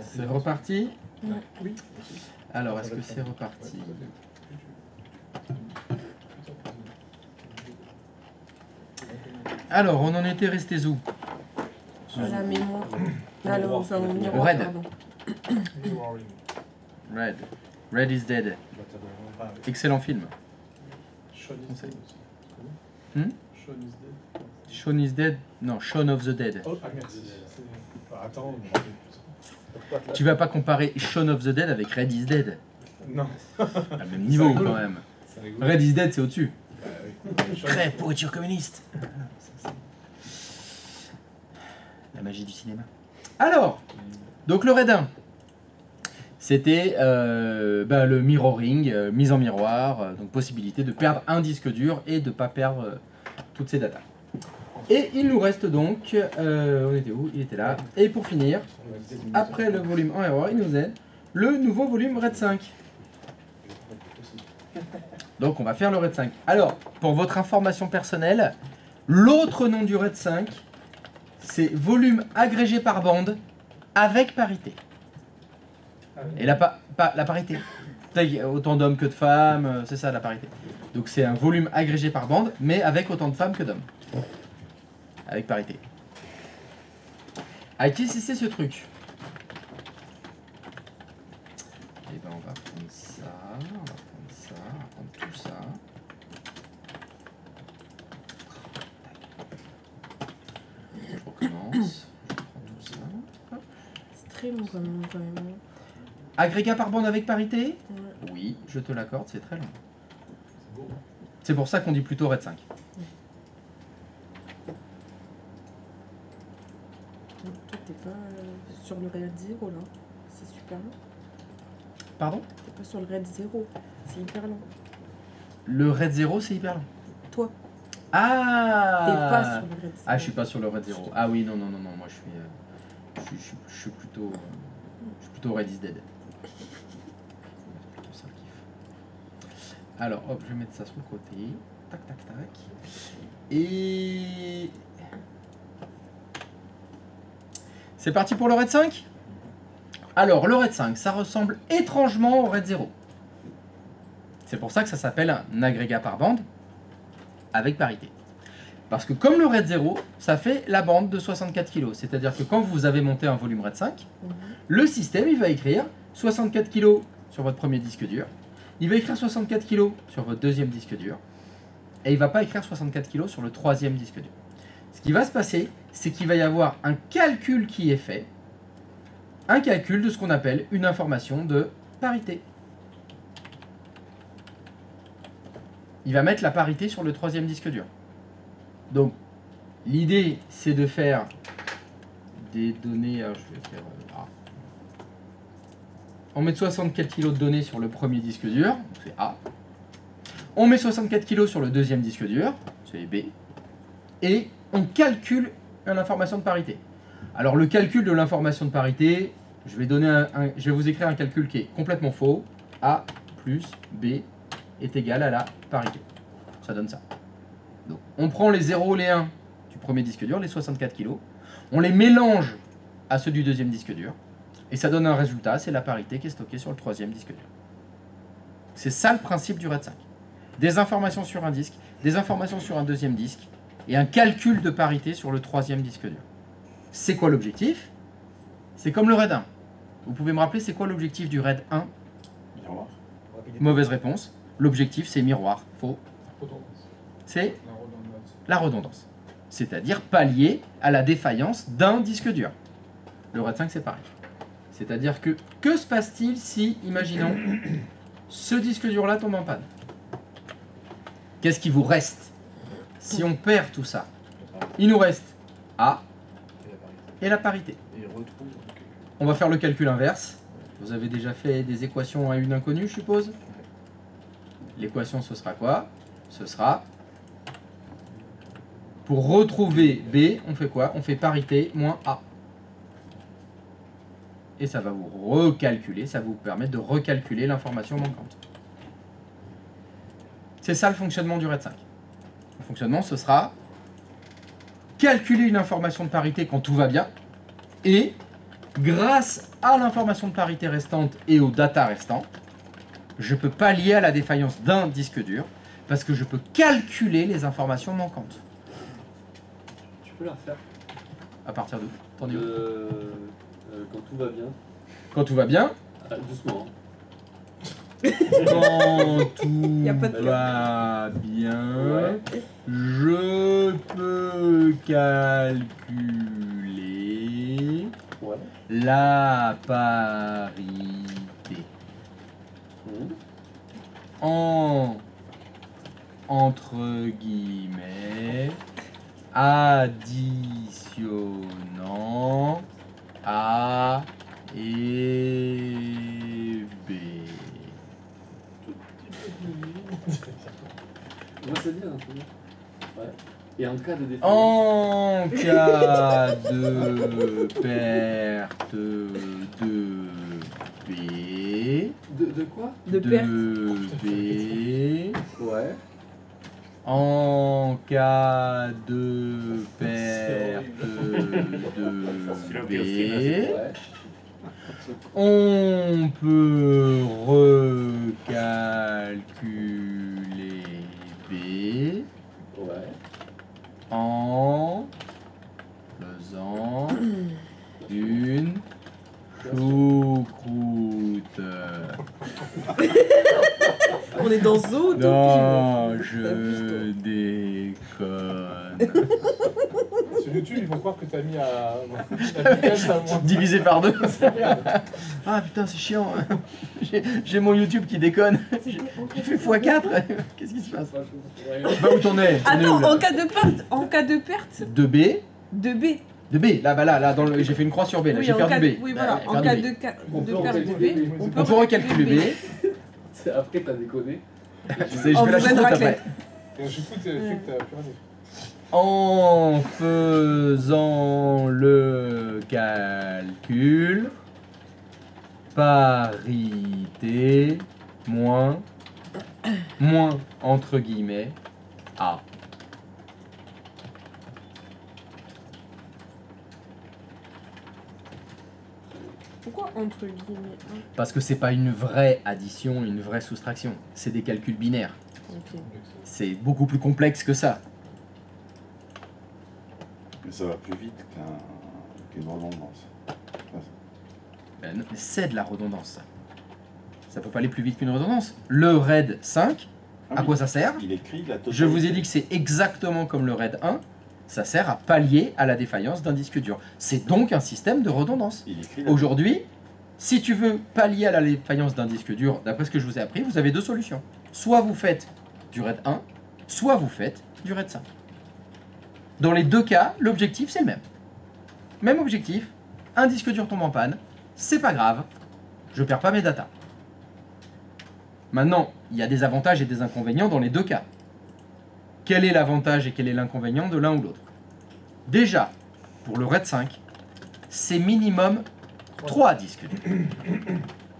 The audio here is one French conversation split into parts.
C'est reparti? Oui. Alors, est-ce que c'est reparti? Alors, on en était restés où? La mémoire. Alors, enfin, au miroir, Red. pardon. Red. Red is Dead. Excellent film. Conseil. Hmm? Shaun is Dead? Non, Shaun of the Dead. Oh, ah merci. Attends, Tu vas pas comparer Shaun of the Dead avec Red is Dead. non. À le même niveau quand même. C'est rigolo. Red is Dead, c'est au-dessus. Oui. Crève, pourriture communiste. La magie du cinéma. Alors, donc le Red 1, c'était le mirroring, mise en miroir, donc possibilité de perdre un disque dur et de ne pas perdre toutes ces datas. Et il nous reste donc, on était où? Il était là. Et pour finir, après le volume en erreur, il nous aide le nouveau volume Red 5. Donc on va faire le Red 5. Alors, pour votre information personnelle, l'autre nom du Red 5, c'est volume agrégé par bande avec parité. Et la parité. Autant d'hommes que de femmes, c'est ça la parité. Donc c'est un volume agrégé par bande, mais avec autant de femmes que d'hommes. Avec parité. À qui c'est ce truc? Et ben on va prendre ça, on va prendre ça, on va prendre tout ça. Je recommence, je prends tout ça. Hop. C'est très long quand même. Agrégat par bande avec parité? Ouais. Oui, je te l'accorde, c'est très long. C'est pour ça qu'on dit plutôt Red 5. Toi, t'es pas sur le Red 0 là. C'est super long. Pardon? T'es pas sur le Red 0. C'est hyper long. Le Red 0, c'est hyper long. Toi, Ah! t'es pas sur le Red 0. Ah, je suis pas sur le Red 0. Ah oui, non, moi je suis plutôt Red is Dead. C'est plutôt ça le kiff. Alors, hop, je vais mettre ça sur le côté. Tac, tac, tac. Et... C'est parti pour le Red 5? Alors, le Red 5, ça ressemble étrangement au Red 0. C'est pour ça que ça s'appelle un agrégat par bande avec parité. Parce que comme le Red 0, ça fait la bande de 64 kg. C'est-à-dire que quand vous avez monté un volume Red 5, le système il va écrire 64 kg sur votre premier disque dur, il va écrire 64 kg sur votre deuxième disque dur, et il ne va pas écrire 64 kg sur le troisième disque dur. Ce qui va se passer, c'est qu'il va y avoir un calcul qui est fait, un calcul de ce qu'on appelle une information de parité. Il va mettre la parité sur le troisième disque dur. Donc, l'idée, c'est de faire des données... Alors, je vais faire... A. On met 64 kg de données sur le premier disque dur, c'est A. On met 64 kg sur le deuxième disque dur, c'est B. Et on calcule l'information de parité. Alors, le calcul de l'information de parité, je vais vous écrire un calcul qui est complètement faux. A plus B est égal à la parité. Ça donne ça. Donc, on prend les 0, les 1 du premier disque dur, les 64 kg, on les mélange à ceux du deuxième disque dur, et ça donne un résultat, c'est la parité qui est stockée sur le troisième disque dur. C'est ça le principe du RAID 5. Des informations sur un disque, des informations sur un deuxième disque, et un calcul de parité sur le troisième disque dur. C'est quoi l'objectif? C'est comme le RAID 1. Vous pouvez me rappeler, c'est quoi l'objectif du RAID 1? Miroir. Mauvaise réponse. L'objectif, c'est miroir. Faux. C'est la redondance. C'est-à-dire pallier à la défaillance d'un disque dur. Le RAID 5, c'est pareil. C'est-à-dire que se passe-t-il si, imaginons, ce disque dur-là tombe en panne? Qu'est-ce qui vous reste si on perd tout ça? Il nous reste A et la parité. On va faire le calcul inverse. Vous avez déjà fait des équations à une inconnue, je suppose? L'équation, ce sera quoi? Ce sera... Pour retrouver B, on fait quoi? On fait parité moins A. Et ça va vous recalculer, ça va vous permettre de recalculer l'information manquante. C'est ça le fonctionnement du RAID 5. Le fonctionnement, ce sera calculer une information de parité quand tout va bien et grâce à l'information de parité restante et aux data restants, je peux pallier à la défaillance d'un disque dur parce que je peux calculer les informations manquantes. Tu peux la refaire À partir de t'en es où quand tout va bien. Quand tout va bien, Doucement. quand tout Y a pas de va bien, Ouais. je peux calculer Ouais. la parité en, entre guillemets, additionnant A et B. Moi c'est bien, c'est bien. Ouais. Et en cas de défaillance. En cas de perte de B, De quoi De perte. B, Ouais. en cas de perte de B, Ouais. on peut recalculer B Ouais. en faisant une choucroute. On est dans Zootopie. Non, T'as vu, je déconne. Sur YouTube, ils vont croire que t'as mis à la vitesse à moins. Divisé par deux. Merde. Ah putain, c'est chiant. J'ai mon YouTube qui déconne. J'ai fait x4. Qu'est-ce qui se passe? Bah où t'en es? T'en es où, Attends, là en cas de perte de B. de B. De B, là, j'ai fait une croix sur B, là, Oui, j'ai en perdu cas B. oui, Là, voilà. j'ai En perdu cas B. de, On peut de perte de recalculer B, B. On peut recalculer B. Après t'as déconné. Je En fais la faisant une choucroute raclette. après. Et j'écoute, fait que t'as plus rien. En faisant le calcul, parité moins entre guillemets A. Pourquoi entre guillemets hein Parce que c'est pas une vraie addition, une vraie soustraction. C'est des calculs binaires. Ok. C'est beaucoup plus complexe que ça. Mais ça va plus vite qu'une redondance. Ben, c'est de la redondance, ça. Ça peut pas aller plus vite qu'une redondance. Le RAID 5, Ah à oui, quoi ça sert? il écrit la totalité. Je vous ai dit que c'est exactement comme le RAID 1. Ça sert à pallier à la défaillance d'un disque dur. C'est donc un système de redondance. Il écrit la Aujourd'hui, si tu veux pallier à la défaillance d'un disque dur, d'après ce que je vous ai appris, vous avez deux solutions. Soit vous faites du RAID 1, soit vous faites du RAID 5. Dans les deux cas, l'objectif c'est le même. Même objectif, un disque dur tombe en panne, c'est pas grave, je perds pas mes datas. Maintenant, il y a des avantages et des inconvénients dans les deux cas. Quel est l'avantage et quel est l'inconvénient de l'un ou l'autre? Déjà, pour le RAID 5, c'est minimum 3 disques durs.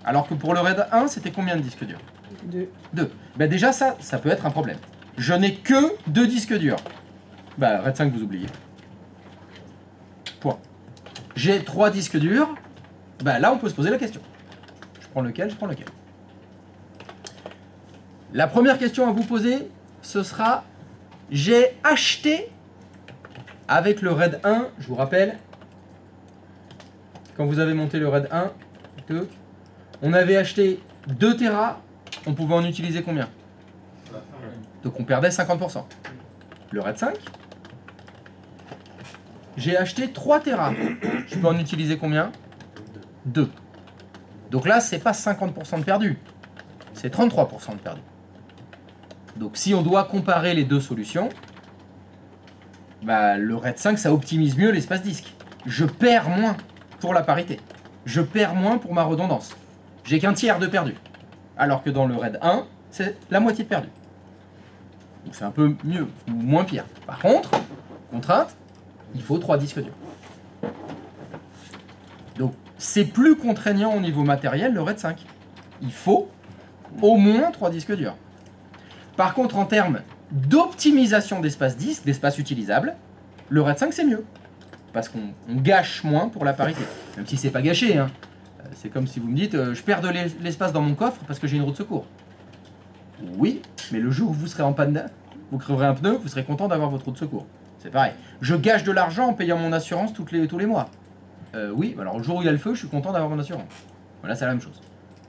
Alors que pour le RAID 1, c'était combien de disques durs? 2. 2. Ben déjà ça peut être un problème. Je n'ai que 2 disques durs. Bah RAID 5 vous oubliez. Point. J'ai 3 disques durs. Bah là on peut se poser la question. Je prends lequel? Je prends lequel? La première question à vous poser, ce sera: j'ai acheté avec le RAID 1, je vous rappelle, quand vous avez monté le RAID 1, 2, on avait acheté 2 Tera, on pouvait en utiliser combien? Donc on perdait 50%. Le RAID 5, j'ai acheté 3 Tera, je peux en utiliser combien? 2. Donc là, c'est pas 50% de perdu, c'est 33% de perdu. Donc si on doit comparer les deux solutions, bah, le RAID 5, ça optimise mieux l'espace disque. Je perds moins pour la parité. Je perds moins pour ma redondance. J'ai qu'un tiers de perdu. Alors que dans le RAID 1, c'est la moitié de perdu. Donc c'est un peu mieux, ou moins pire. Par contre, contrainte, il faut 3 disques durs. Donc c'est plus contraignant au niveau matériel le RAID 5. Il faut au moins 3 disques durs. Par contre, en termes d'optimisation d'espace disque, d'espace utilisable, le RAID 5 c'est mieux. parce qu'on gâche moins pour la parité. Même si c'est pas gâché, hein. C'est comme si vous me dites je perds de l'espace dans mon coffre parce que j'ai une roue de secours. Oui, mais le jour où vous serez en panne, vous creverez un pneu, vous serez content d'avoir votre roue de secours. C'est pareil. Je gâche de l'argent en payant mon assurance tous les mois. Oui, alors le jour où il y a le feu, je suis content d'avoir mon assurance. Voilà, c'est la même chose.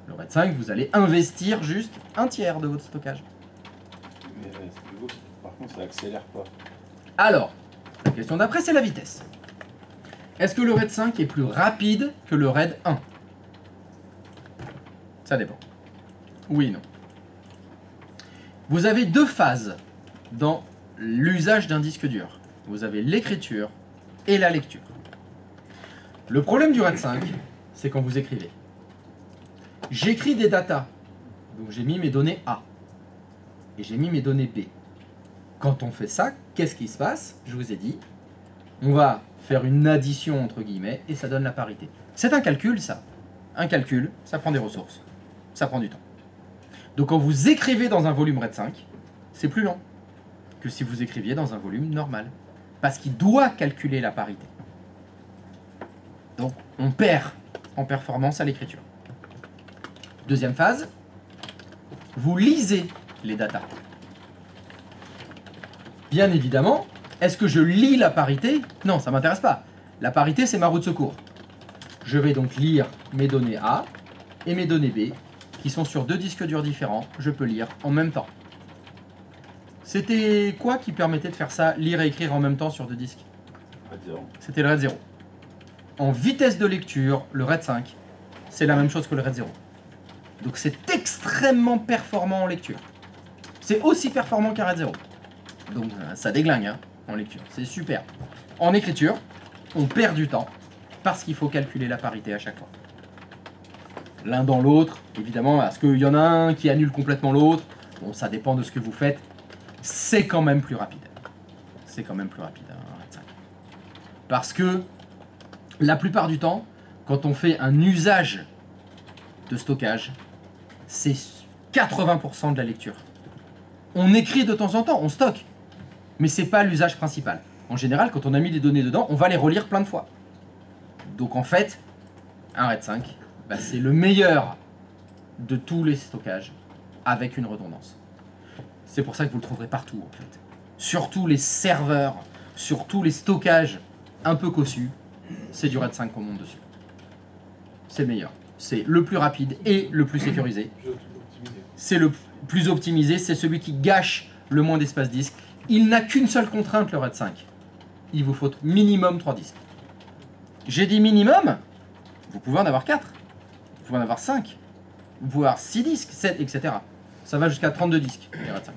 Le RAID 5, vous allez investir juste un tiers de votre stockage. Mais par contre, ça accélère pas. Alors, la question d'après, c'est la vitesse. Est-ce que le RAID 5 est plus rapide que le RAID 1? Ça dépend. Oui et non. Vous avez deux phases dans l'usage d'un disque dur. Vous avez l'écriture et la lecture. Le problème du RAID 5, c'est quand vous écrivez. J'écris des datas, donc j'ai mis mes données A, et j'ai mis mes données B. Quand on fait ça, qu'est-ce qui se passe? Je vous ai dit, on va faire une addition entre guillemets, et ça donne la parité. C'est un calcul, ça. Un calcul, ça prend des ressources, ça prend du temps. Donc quand vous écrivez dans un volume RAID 5, c'est plus lent que si vous écriviez dans un volume normal, parce qu'il doit calculer la parité. Donc on perd en performance à l'écriture. Deuxième phase, vous lisez les datas. Bien évidemment, est-ce que je lis la parité? Non, ça ne m'intéresse pas. La parité, c'est ma roue de secours. Je vais donc lire mes données A et mes données B, qui sont sur deux disques durs différents. Je peux lire en même temps. C'était quoi qui permettait de faire ça, lire et écrire en même temps sur deux disques? RAID 0. C'était le RAID 0. En vitesse de lecture, le RAID 5, c'est la même chose que le RAID 0. Donc c'est extrêmement performant en lecture. C'est aussi performant qu'un RAID 0. Donc ça déglingue hein, en lecture, c'est super. En écriture, on perd du temps parce qu'il faut calculer la parité à chaque fois. L'un dans l'autre, évidemment, est-ce qu'il y en a un qui annule complètement l'autre? Bon, ça dépend de ce que vous faites. C'est quand même plus rapide. C'est quand même plus rapide, un RAID 5. Parce que la plupart du temps, quand on fait un usage de stockage, c'est 80% de la lecture. On écrit de temps en temps, on stocke, mais c'est pas l'usage principal. En général, quand on a mis des données dedans, on va les relire plein de fois. Donc en fait, un RAID 5, bah, c'est le meilleur de tous les stockages avec une redondance. C'est pour ça que vous le trouverez partout en fait. Surtout les serveurs, surtout les stockages un peu cossus, c'est du RAID 5 qu'on monte dessus. C'est le meilleur. C'est le plus rapide et le plus sécurisé. C'est le plus optimisé, c'est celui qui gâche le moins d'espace disque. Il n'a qu'une seule contrainte, le RAID 5. Il vous faut minimum 3 disques. J'ai dit minimum, vous pouvez en avoir 4. Vous pouvez en avoir 5. Vous pouvez avoir 6 disques, 7, etc. Ça va jusqu'à 32 disques, les RAID 5.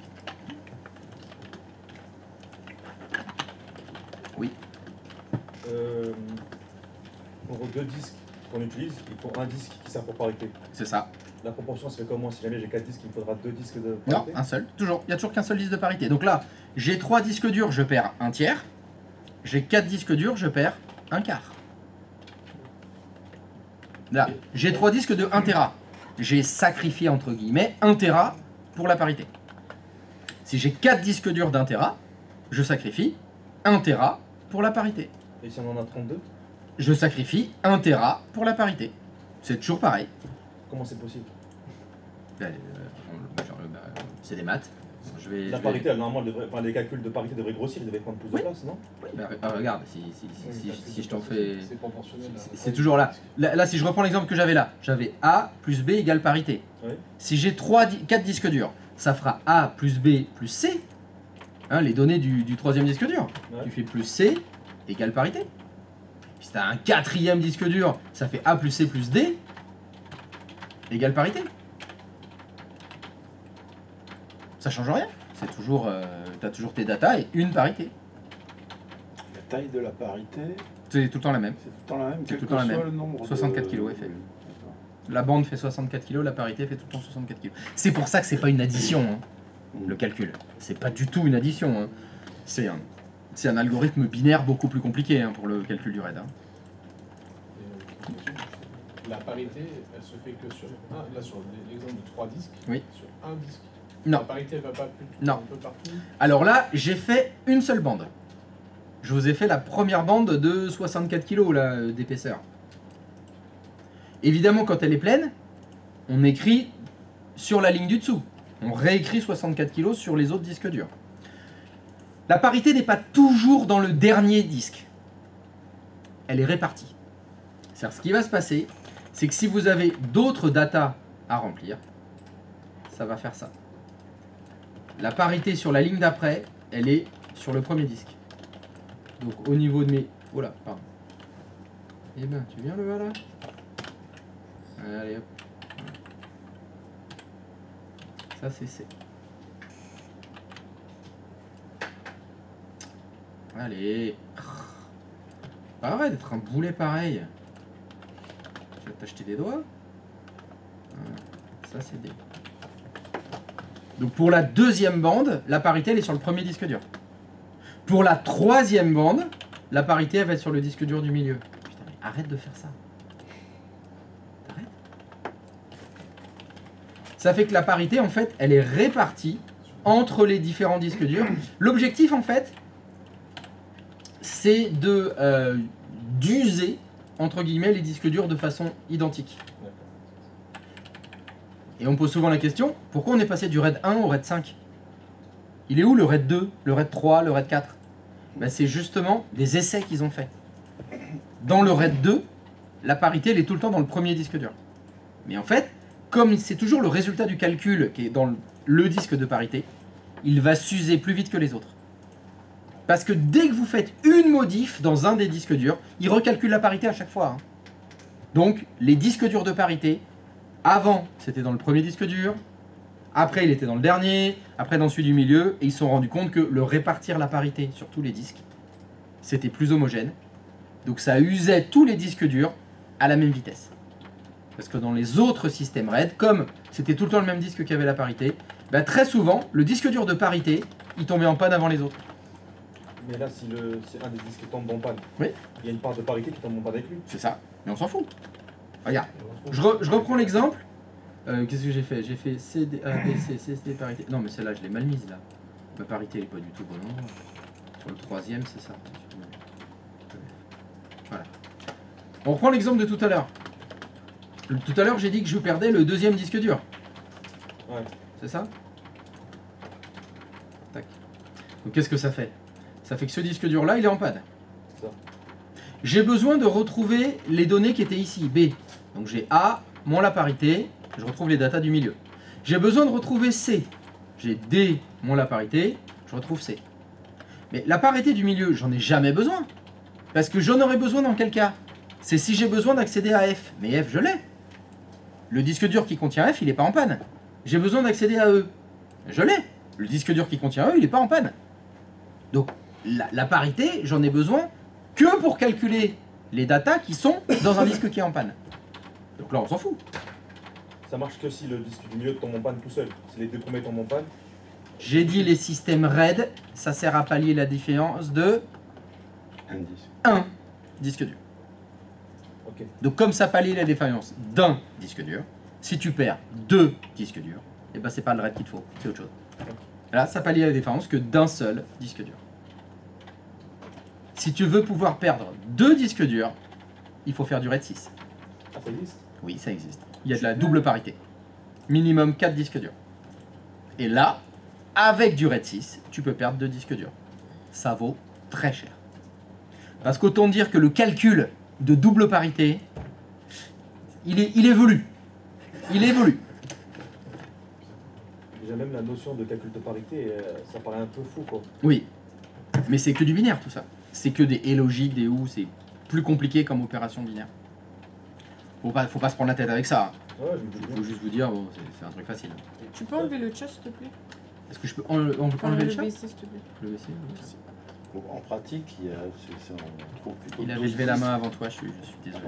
Oui. Pour 2 disques qu'on utilise, il faut un disque qui sert pour parité. C'est ça. La proportion, c'est comment? Si jamais j'ai 4 disques, il me faudra 2 disques de Non, parité? un seul. Toujours. Il n'y a toujours qu'un seul disque de parité. Donc là, j'ai 3 disques durs, je perds un tiers. J'ai 4 disques durs, je perds un quart. Là, j'ai 3 disques de 1 Tera. J'ai sacrifié, entre guillemets, 1 Tera pour la parité. Si j'ai 4 disques durs d'1 Tera, je sacrifie 1 Tera pour la parité. Et si on en a 32? Je sacrifie 1 Tera pour la parité. C'est toujours pareil. Comment c'est possible? C'est des maths. La parité, normalement, les calculs de parité devraient grossir, ils devraient prendre plus de place, non? Regarde, si je t'en fais... C'est proportionnel. C'est toujours là. Là, si je reprends l'exemple que j'avais là, j'avais A plus B égale parité. Oui. Si j'ai 4 disques durs, ça fera A plus B plus C. Hein, les données du troisième disque dur. Ouais. Tu fais plus C égale parité. Si tu as un quatrième disque dur, ça fait A plus C plus D égale parité. Ça change rien. C'est toujours, tu as toujours tes datas et une parité. La taille de la parité, C'est tout le temps la même. c'est tout le temps la même, C'est quel tout que le temps la soit même. le nombre 64 kilos, effet. La bande fait 64 kg, la parité fait tout le temps 64 kg. C'est pour ça que c'est pas une addition, hein, le calcul. C'est pas du tout une addition. Hein. C'est un algorithme binaire beaucoup plus compliqué hein, pour le calcul du RAID. Hein. La parité, elle se fait que sur là sur l'exemple de 3 disques, Oui. sur un disque. Non. La parité, elle va pas plus Non. un peu partout. Alors là, j'ai fait une seule bande. je vous ai fait la première bande de 64 kg d'épaisseur. Évidemment, quand elle est pleine, on écrit sur la ligne du dessous. On réécrit 64 kg sur les autres disques durs. La parité n'est pas toujours dans le dernier disque. Elle est répartie. C'est-à-dire, ce qui va se passer, c'est que si vous avez d'autres datas à remplir, ça va faire ça. La parité sur la ligne d'après, elle est sur le premier disque. Donc au niveau de mes... Oh là, pardon. Eh ben, tu viens le voir là? Allez hop. Ça c'est C. Allez. Pas vrai d'être un boulet pareil. Tu vas t'acheter des doigts. Ça c'est D. Donc pour la deuxième bande, la parité elle est sur le premier disque dur. Pour la troisième bande, la parité elle va être sur le disque dur du milieu. Putain mais arrête de faire ça. T'arrêtes. Ça fait que la parité en fait elle est répartie entre les différents disques durs. L'objectif en fait c'est de d'user entre guillemets les disques durs de façon identique. Et on pose souvent la question, pourquoi on est passé du RAID 1 au RAID 5? Il est où le RAID 2, le RAID 3, le RAID 4? Ben, c'est justement des essais qu'ils ont fait. Dans le RAID 2, la parité elle est tout le temps dans le premier disque dur. Mais en fait, comme c'est toujours le résultat du calcul qui est dans le disque de parité, il va s'user plus vite que les autres. Parce que dès que vous faites une modif dans un des disques durs, il recalcule la parité à chaque fois. Hein. Donc, les disques durs de parité, avant, c'était dans le premier disque dur, après, il était dans le dernier, après dans celui du milieu, et ils se sont rendus compte que le répartir la parité sur tous les disques, c'était plus homogène. Donc, ça usait tous les disques durs à la même vitesse. Parce que dans les autres systèmes RAID, comme c'était tout le temps le même disque qui avait la parité, bah, très souvent, le disque dur de parité, il tombait en panne avant les autres. Mais là, si un des disques tombe en panne, oui, il y a une part de parité qui tombe en panne avec lui. C'est ça, mais on s'en fout. Regarde, je reprends l'exemple. Qu'est-ce que j'ai fait? J'ai fait C, D, A, B, C, C, D, parité. Non, mais celle-là, je l'ai mal mise là. Ma parité, elle n'est pas du tout bonne. Sur le troisième, c'est ça. Voilà. On reprend l'exemple de tout à l'heure. Tout à l'heure, j'ai dit que je perdais le deuxième disque dur. Ouais. C'est ça? Tac. Donc, qu'est-ce que ça fait? Ça fait que ce disque dur-là, il est en panne. J'ai besoin de retrouver les données qui étaient ici, B. Donc j'ai A, moins la parité, je retrouve les datas du milieu. J'ai besoin de retrouver C. J'ai D, moins la parité, je retrouve C. Mais la parité du milieu, j'en ai jamais besoin. Parce que j'en aurais besoin dans quel cas? C'est si j'ai besoin d'accéder à F. Mais F, je l'ai. Le disque dur qui contient F, il n'est pas en panne. J'ai besoin d'accéder à E. Je l'ai. Le disque dur qui contient E, il n'est pas en panne. Donc, la parité, j'en ai besoin que pour calculer les datas qui sont dans un disque qui est en panne. Donc là, on s'en fout. Ça marche que si le disque du milieu tombe en panne tout seul. Si les deux premiers tombent en panne. J'ai dit les systèmes RAID, ça sert à pallier la différence de un disque dur. Okay. Donc comme ça pallie la défaillance d'un disque dur, si tu perds deux disques durs, et ben c'est pas le RAID qu'il te faut, c'est autre chose. Là, ça pallie la différence que d'un seul disque dur. Si tu veux pouvoir perdre deux disques durs, il faut faire du RAID 6. Ah, ça existe? Oui, ça existe. Il y a de la double parité. Minimum 4 disques durs. Et là, avec du RAID 6, tu peux perdre 2 disques durs. Ça vaut très cher. Parce qu'autant dire que le calcul de double parité, il évolue. Il évolue. Déjà même la notion de calcul de parité, ça paraît un peu fou quoi. Oui, mais c'est que du binaire tout ça. C'est que des et logiques, des ou, c'est plus compliqué comme opération binaire. Faut pas se prendre la tête avec ça. Ouais, Il faut juste vous dire, bon, c'est un truc facile. Tu peux enlever le chat, s'il te plaît? Est-ce que je peux enlever le chat? baisser, s'il te plaît. Le baisser, oui. Donc, en pratique, on trouve plutôt. Il avait levé la main avant toi, je suis désolé.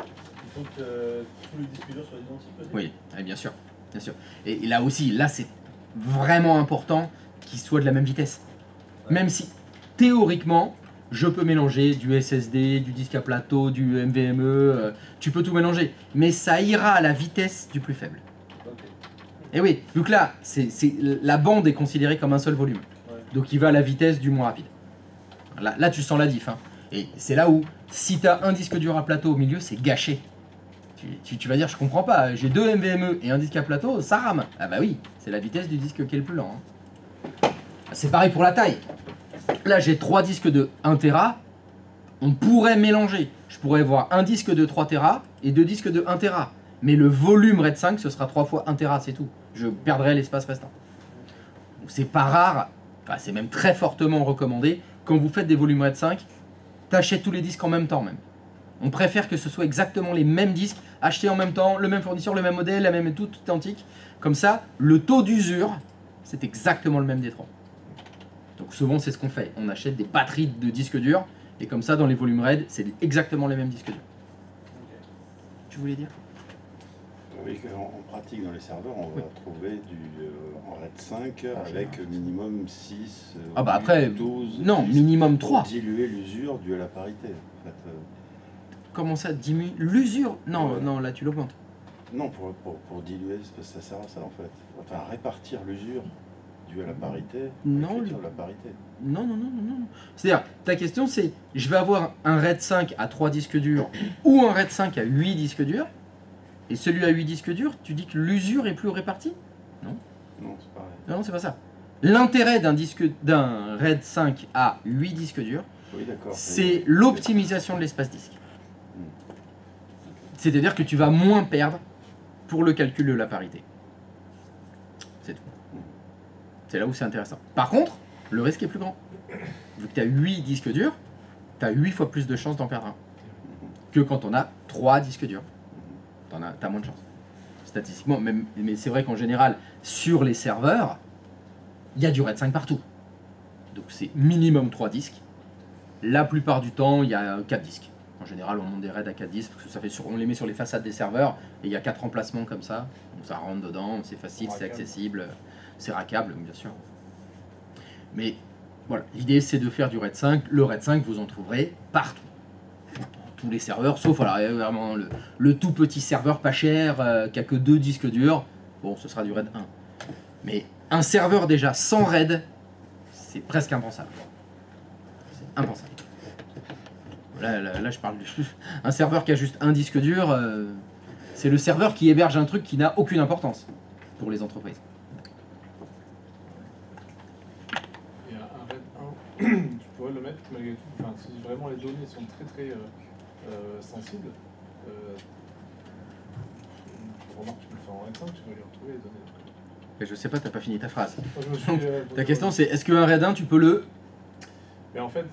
Il faut que tous les disques durs soient identiques aussi. Oui, bien sûr, bien sûr. Et là aussi, là c'est vraiment important qu'ils soient de la même vitesse. Ouais. Même si théoriquement, je peux mélanger du SSD, du disque à plateau, du NVMe, tu peux tout mélanger. Mais ça ira à la vitesse du plus faible. Okay. Et oui, donc là, la bande est considérée comme un seul volume. Ouais. Donc il va à la vitesse du moins rapide. Là, tu sens la diff. Hein. Et c'est là où, si tu as un disque dur à plateau au milieu, c'est gâché. Tu vas dire, je comprends pas, j'ai 2 NVMe et un disque à plateau, ça rame. Ah bah oui, c'est la vitesse du disque qui est le plus lent. Hein. C'est pareil pour la taille. Là, j'ai 3 disques de 1 Tera. On pourrait mélanger. Je pourrais avoir un disque de 3 Tera et 2 disques de 1 Tera. Mais le volume RAID 5, ce sera 3 fois 1 Tera, c'est tout. Je perdrai l'espace restant. C'est pas rare, enfin, c'est même très fortement recommandé. Quand vous faites des volumes RAID 5, t'achètes tous les disques en même temps même. On préfère que ce soit exactement les mêmes disques, achetés en même temps, le même fournisseur, le même modèle, la même tout identique. Comme ça, le taux d'usure, c'est exactement le même des 3. Donc souvent, c'est ce qu'on fait. On achète des batteries de disques durs, et comme ça, dans les volumes RAID, c'est exactement les mêmes disques durs. Tu voulais dire? Oui, en pratique, dans les serveurs, on va trouver en RAID 5 avec minimum 6, ah bah après, 12, non, 10, minimum 3. Pour diluer l'usure due à la parité. En fait. Comment ça, diminue l'usure? Non, non, là tu l'augmentes. Non, pour diluer, ça sert à ça en fait. Enfin, répartir l'usure due à la parité. Non, La parité. Non. C'est-à-dire, ta question c'est, je vais avoir un RAID 5 à 3 disques durs ou un RAID 5 à 8 disques durs, et celui à 8 disques durs, tu dis que l'usure est plus répartie? Non. Non, c'est pareil. Non, c'est pas ça. L'intérêt d'un RAID 5 à 8 disques durs, Oui, d'accord. c'est l'optimisation de l'espace disque. C'est-à-dire que tu vas moins perdre pour le calcul de la parité. C'est tout. C'est là où c'est intéressant. Par contre, le risque est plus grand. Vu que tu as 8 disques durs, tu as 8 fois plus de chances d'en perdre un. Que quand on a 3 disques durs. Tu as moins de chances. Statistiquement, mais c'est vrai qu'en général, sur les serveurs, il y a du RAID 5 partout. Donc c'est minimum 3 disques. La plupart du temps, il y a 4 disques. En général, on monte des RAID à 4 disques, parce que on les met sur les façades des serveurs, et il y a 4 emplacements comme ça. Donc ça rentre dedans, c'est facile, c'est accessible, c'est rackable, bien sûr. Mais voilà, l'idée c'est de faire du RAID 5. Le RAID 5, vous en trouverez partout. Tous les serveurs, sauf voilà, vraiment le tout petit serveur pas cher, qui a que 2 disques durs. Bon, ce sera du RAID 1. Mais un serveur déjà sans RAID, c'est presque impensable. C'est impensable. Là, je parle un serveur qui a juste un disque dur, c'est le serveur qui héberge un truc qui n'a aucune importance pour les entreprises. Et un RAID 1, tu pourrais le mettre malgré tout, enfin, si vraiment les données sont très sensibles, remarque, tu peux le faire en RAID 5, tu vas les retrouver les données. Et je sais pas, t'as pas fini ta phrase. Moi, je me suis, Ta question c'est, est-ce qu'un RAID 1 tu peux le... Mais en fait,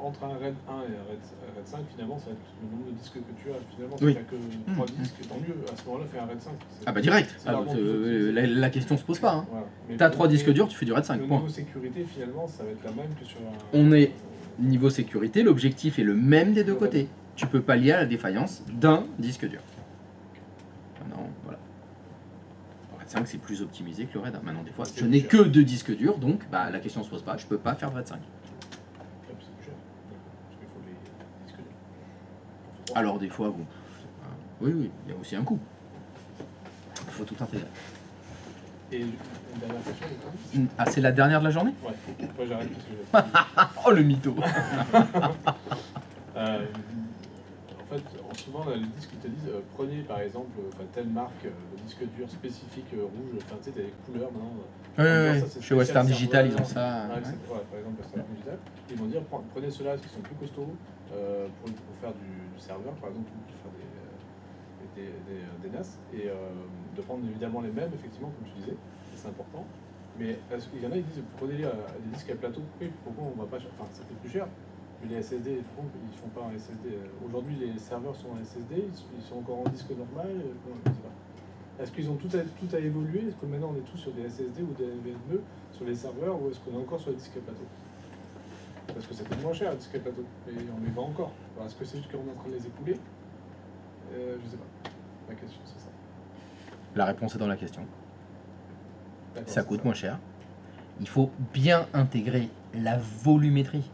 entre un RAID 1 et un RAID 5, finalement, ça va être le nombre de disques que tu as. Finalement, si Oui. tu n'as que 3 disques, tant mieux. À ce moment-là, fais un RAID 5. Ah bah direct, c'est vraiment plus optimisé. la question se pose pas. Hein. Voilà. Mais T'as pour 3 disques niveau- durs, tu fais du RAID 5, Le point. niveau sécurité, finalement, ça va être la même que sur un... On est niveau sécurité, l'objectif est le même des deux côtés. Tu peux pallier à la défaillance d'un disque dur. Maintenant, voilà. Le RAID 5 c'est plus optimisé que le RAID 1. Maintenant des fois, C'est je plus n'ai cher. que 2 disques durs, donc bah, la question se pose pas, je peux pas faire de RAID 5. C'est plus cher. Parce qu'il faut les disques durs. Alors des fois, bon, oui, il y a aussi un coût. Il faut tout intégrer. Et une dernière question, les gars. Ah, c'est la dernière de la journée? Ouais, moi j'arrête parce que... Oh le mytho. En fait, souvent les disques ils te disent prenez par exemple telle marque de disque dur spécifique rouge, enfin tu sais, t'as des couleurs maintenant. Ouais, Ça, c'est chez Western spécial Digital, ils ont serveur. ça. Ouais, ouais, par exemple, Western Digital, ils vont dire prenez ceux-là qui sont plus costauds pour faire du serveur, par exemple, ou pour faire des NAS, et de prendre évidemment les mêmes, effectivement, comme tu disais, c'est important. Mais il y en a qui disent prenez des disques à plateau, oui, pourquoi on va pas. Enfin, ça coûte plus cher. Mais les SSD, ils font pas un SSD. Aujourd'hui, les serveurs sont en SSD, ils sont encore en disque normal. Je sais pas. Est-ce qu'ils ont tout à évoluer? Est-ce que maintenant on est tous sur des SSD ou des NVMe sur les serveurs, ou est-ce qu'on est encore sur les disques à plateau? Parce que ça coûte moins cher les disques à plateau, et on les vend encore. Alors, est-ce que c'est juste qu'on est en train de les écouler? Je sais pas. La question c'est ça. La réponse est dans la question. D'accord, Ça c'est coûte moins cher. Il faut bien intégrer la volumétrie.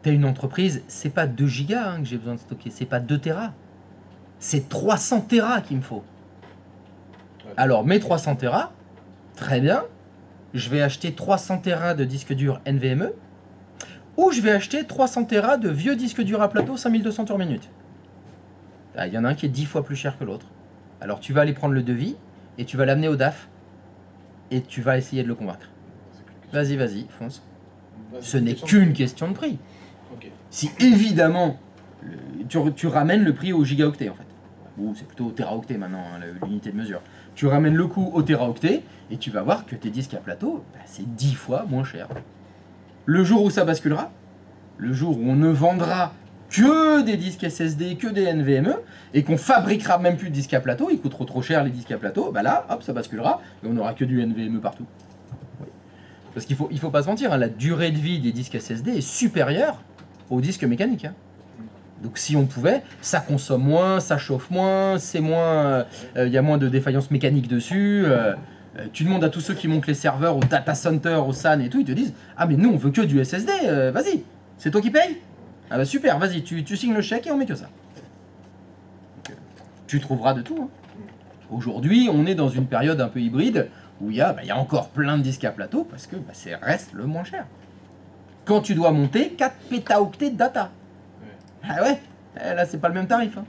T'as une entreprise, c'est pas 2 gigas hein, que j'ai besoin de stocker, c'est pas 2 Tera. C'est 300 Tera qu'il me faut. Ouais. Alors mes 300 Tera, très bien, je vais acheter 300 Tera de disque dur NVMe, ou je vais acheter 300 Tera de vieux disques durs à plateau 5200 tours minute. Il y en a un qui est 10 fois plus cher que l'autre. Alors tu vas aller prendre le devis et tu vas l'amener au DAF et tu vas essayer de le convaincre. Vas-y, vas-y, fonce. Ce n'est qu'une question de prix. Ok. Si évidemment tu ramènes le prix au gigaoctet en fait, ou c'est plutôt au téraoctet maintenant, hein, l'unité de mesure. Tu ramènes le coût au téraoctet et tu vas voir que tes disques à plateau, bah, c'est 10 fois moins cher. Le jour où ça basculera, le jour où on ne vendra que des disques SSD, que des NVMe, et qu'on fabriquera même plus de disques à plateau, ils coûteront trop cher les disques à plateau, bah là, hop, ça basculera, et on n'aura que du NVMe partout. Oui. Parce qu'il faut pas se mentir, hein, la durée de vie des disques SSD est supérieure aux disques mécaniques. Hein. Donc si on pouvait, ça consomme moins, ça chauffe moins, c'est moins, y a moins de défaillances mécaniques dessus. Tu demandes à tous ceux qui montent les serveurs au data center, au SAN et tout, ils te disent « Ah mais nous on veut que du SSD, vas-y, c'est toi qui payes ?» Ah bah super, vas-y, tu signes le chèque et on met que ça. Donc, tu trouveras de tout. Hein. Aujourd'hui, on est dans une période un peu hybride où il y a encore plein de disques à plateau parce que c'est reste le moins cher. Quand tu dois monter 4 pétaoctets de data. Ah ouais, là c'est pas le même tarif. Hein.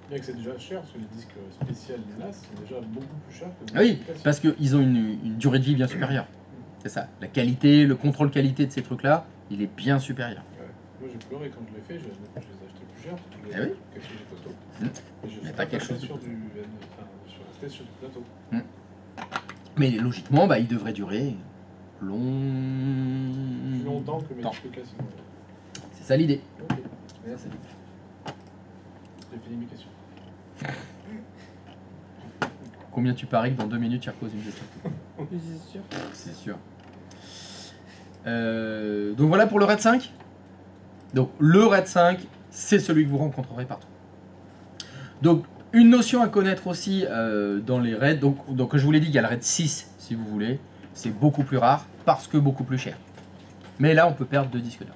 Bien que c'est déjà cher, parce que les disques spéciaux NAS sont déjà beaucoup plus chers que les Oui, disques classiques. parce qu'ils ont une durée de vie bien supérieure. C'est ça. La qualité, le contrôle qualité de ces trucs-là, il est bien supérieur. Ouais. Moi j'ai pleuré quand je l'ai fait, je les ai achetés plus cher, parce que Eh oui. quelque chose de costaud. Mm. Mais je Mais suis pas quelque chose de- sur du... Enfin, je suis resté sur du plateau. Mais logiquement, il devrait durer Plus longtemps. longtemps que mes disques classiques. C'est ça l'idée. Ok, merci. J'ai fini mes questions. Combien tu paries que dans 2 minutes tu reposes une question? C'est sûr. C'est sûr. Donc voilà pour le RAID 5. Donc le RAID 5, c'est celui que vous rencontrerez partout. Donc une notion à connaître aussi dans les RAID, donc je vous l'ai dit, il y a le RAID 6 si vous voulez, c'est beaucoup plus rare parce que beaucoup plus cher. Mais là on peut perdre 2 disques durs.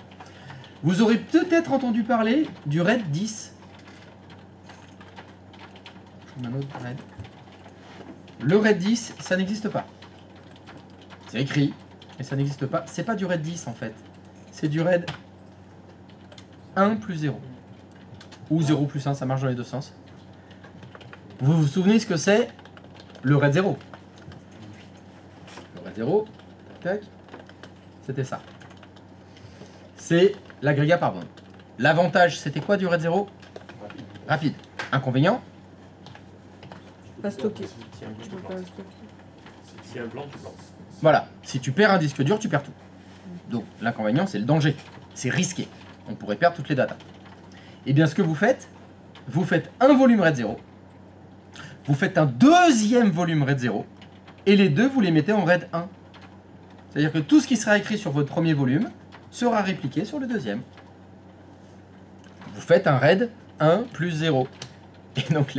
Vous aurez peut-être entendu parler du RAID 10. Je prends un autre RAID. Le RAID 10, ça n'existe pas. C'est écrit, mais ça n'existe pas. C'est pas du RAID 10 en fait. C'est du RAID 1 plus 0. Ou 0 plus 1, ça marche dans les deux sens. Vous vous souvenez ce que c'est le RAID 0? Le RAID 0, tac, c'était ça. C'est l'agrégat par bande. L'avantage, c'était quoi du RAID 0? Rapide. Inconvénient? Pas stocké. Si Tu peux pas stocker. y a un plan, tu plantes. Voilà, si tu perds un disque dur, tu perds tout. Donc l'inconvénient, c'est le danger. C'est risqué. On pourrait perdre toutes les datas. Et bien ce que vous faites un volume RAID 0, vous faites un deuxième volume RAID 0, et les deux, vous les mettez en RAID 1. C'est-à-dire que tout ce qui sera écrit sur votre premier volume sera répliqué sur le deuxième. Vous faites un RAID 1 plus 0. Et donc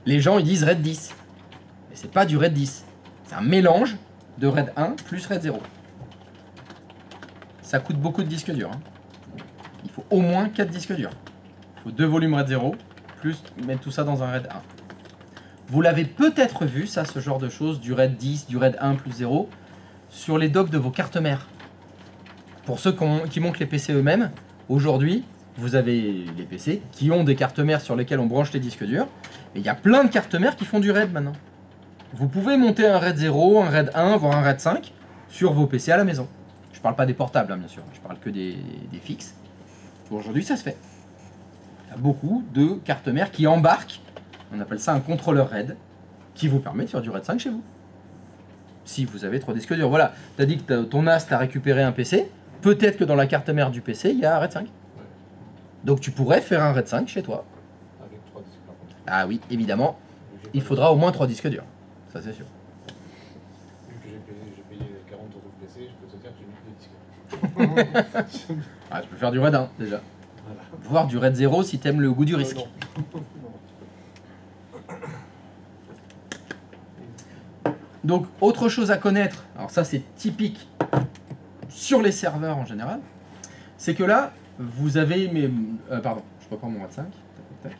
les gens ils disent RAID 10. Mais c'est pas du RAID 10. C'est un mélange de RAID 1 plus RAID 0. Ça coûte beaucoup de disques durs. Hein. Il faut au moins 4 disques durs. Il faut 2 volumes RAID 0, plus mettre tout ça dans un RAID 1. Vous l'avez peut-être vu, ça, ce genre de choses, du RAID 10, du RAID 1 plus 0, sur les docks de vos cartes mères. Pour ceux qui montent les PC eux-mêmes, aujourd'hui, vous avez les PC qui ont des cartes mères sur lesquelles on branche les disques durs. Et il y a plein de cartes mères qui font du RAID maintenant. Vous pouvez monter un RAID 0, un RAID 1, voire un RAID 5 sur vos PC à la maison. Je parle pas des portables, hein, bien sûr. Je parle que des fixes. Aujourd'hui, ça se fait. Il y a beaucoup de cartes mères qui embarquent, on appelle ça un contrôleur RAID, qui vous permet de faire du RAID 5 chez vous. Si vous avez 3 disques durs. Voilà, tu as dit que ton NAS t'a récupéré un PC. Peut-être que dans la carte mère du PC, il y a un RAID 5. Donc tu pourrais faire un RAID 5 chez toi. Avec 3 disques par contre. Ah oui, évidemment, Vu que j'ai il pas- faudra au moins 3 disques durs. Ça c'est sûr. Vu que j'ai payé 40 € de PC, je peux te dire que j'ai mis 2 disques. Ah, tu peux faire du RAID 1 déjà. Voilà. Voire du RAID 0 si t'aimes le goût du risque. Non. Donc, autre chose à connaître, alors ça c'est typique sur les serveurs en général, c'est que là, vous avez mes... pardon, je reprends mon RAID 5. Tac, tac, tac.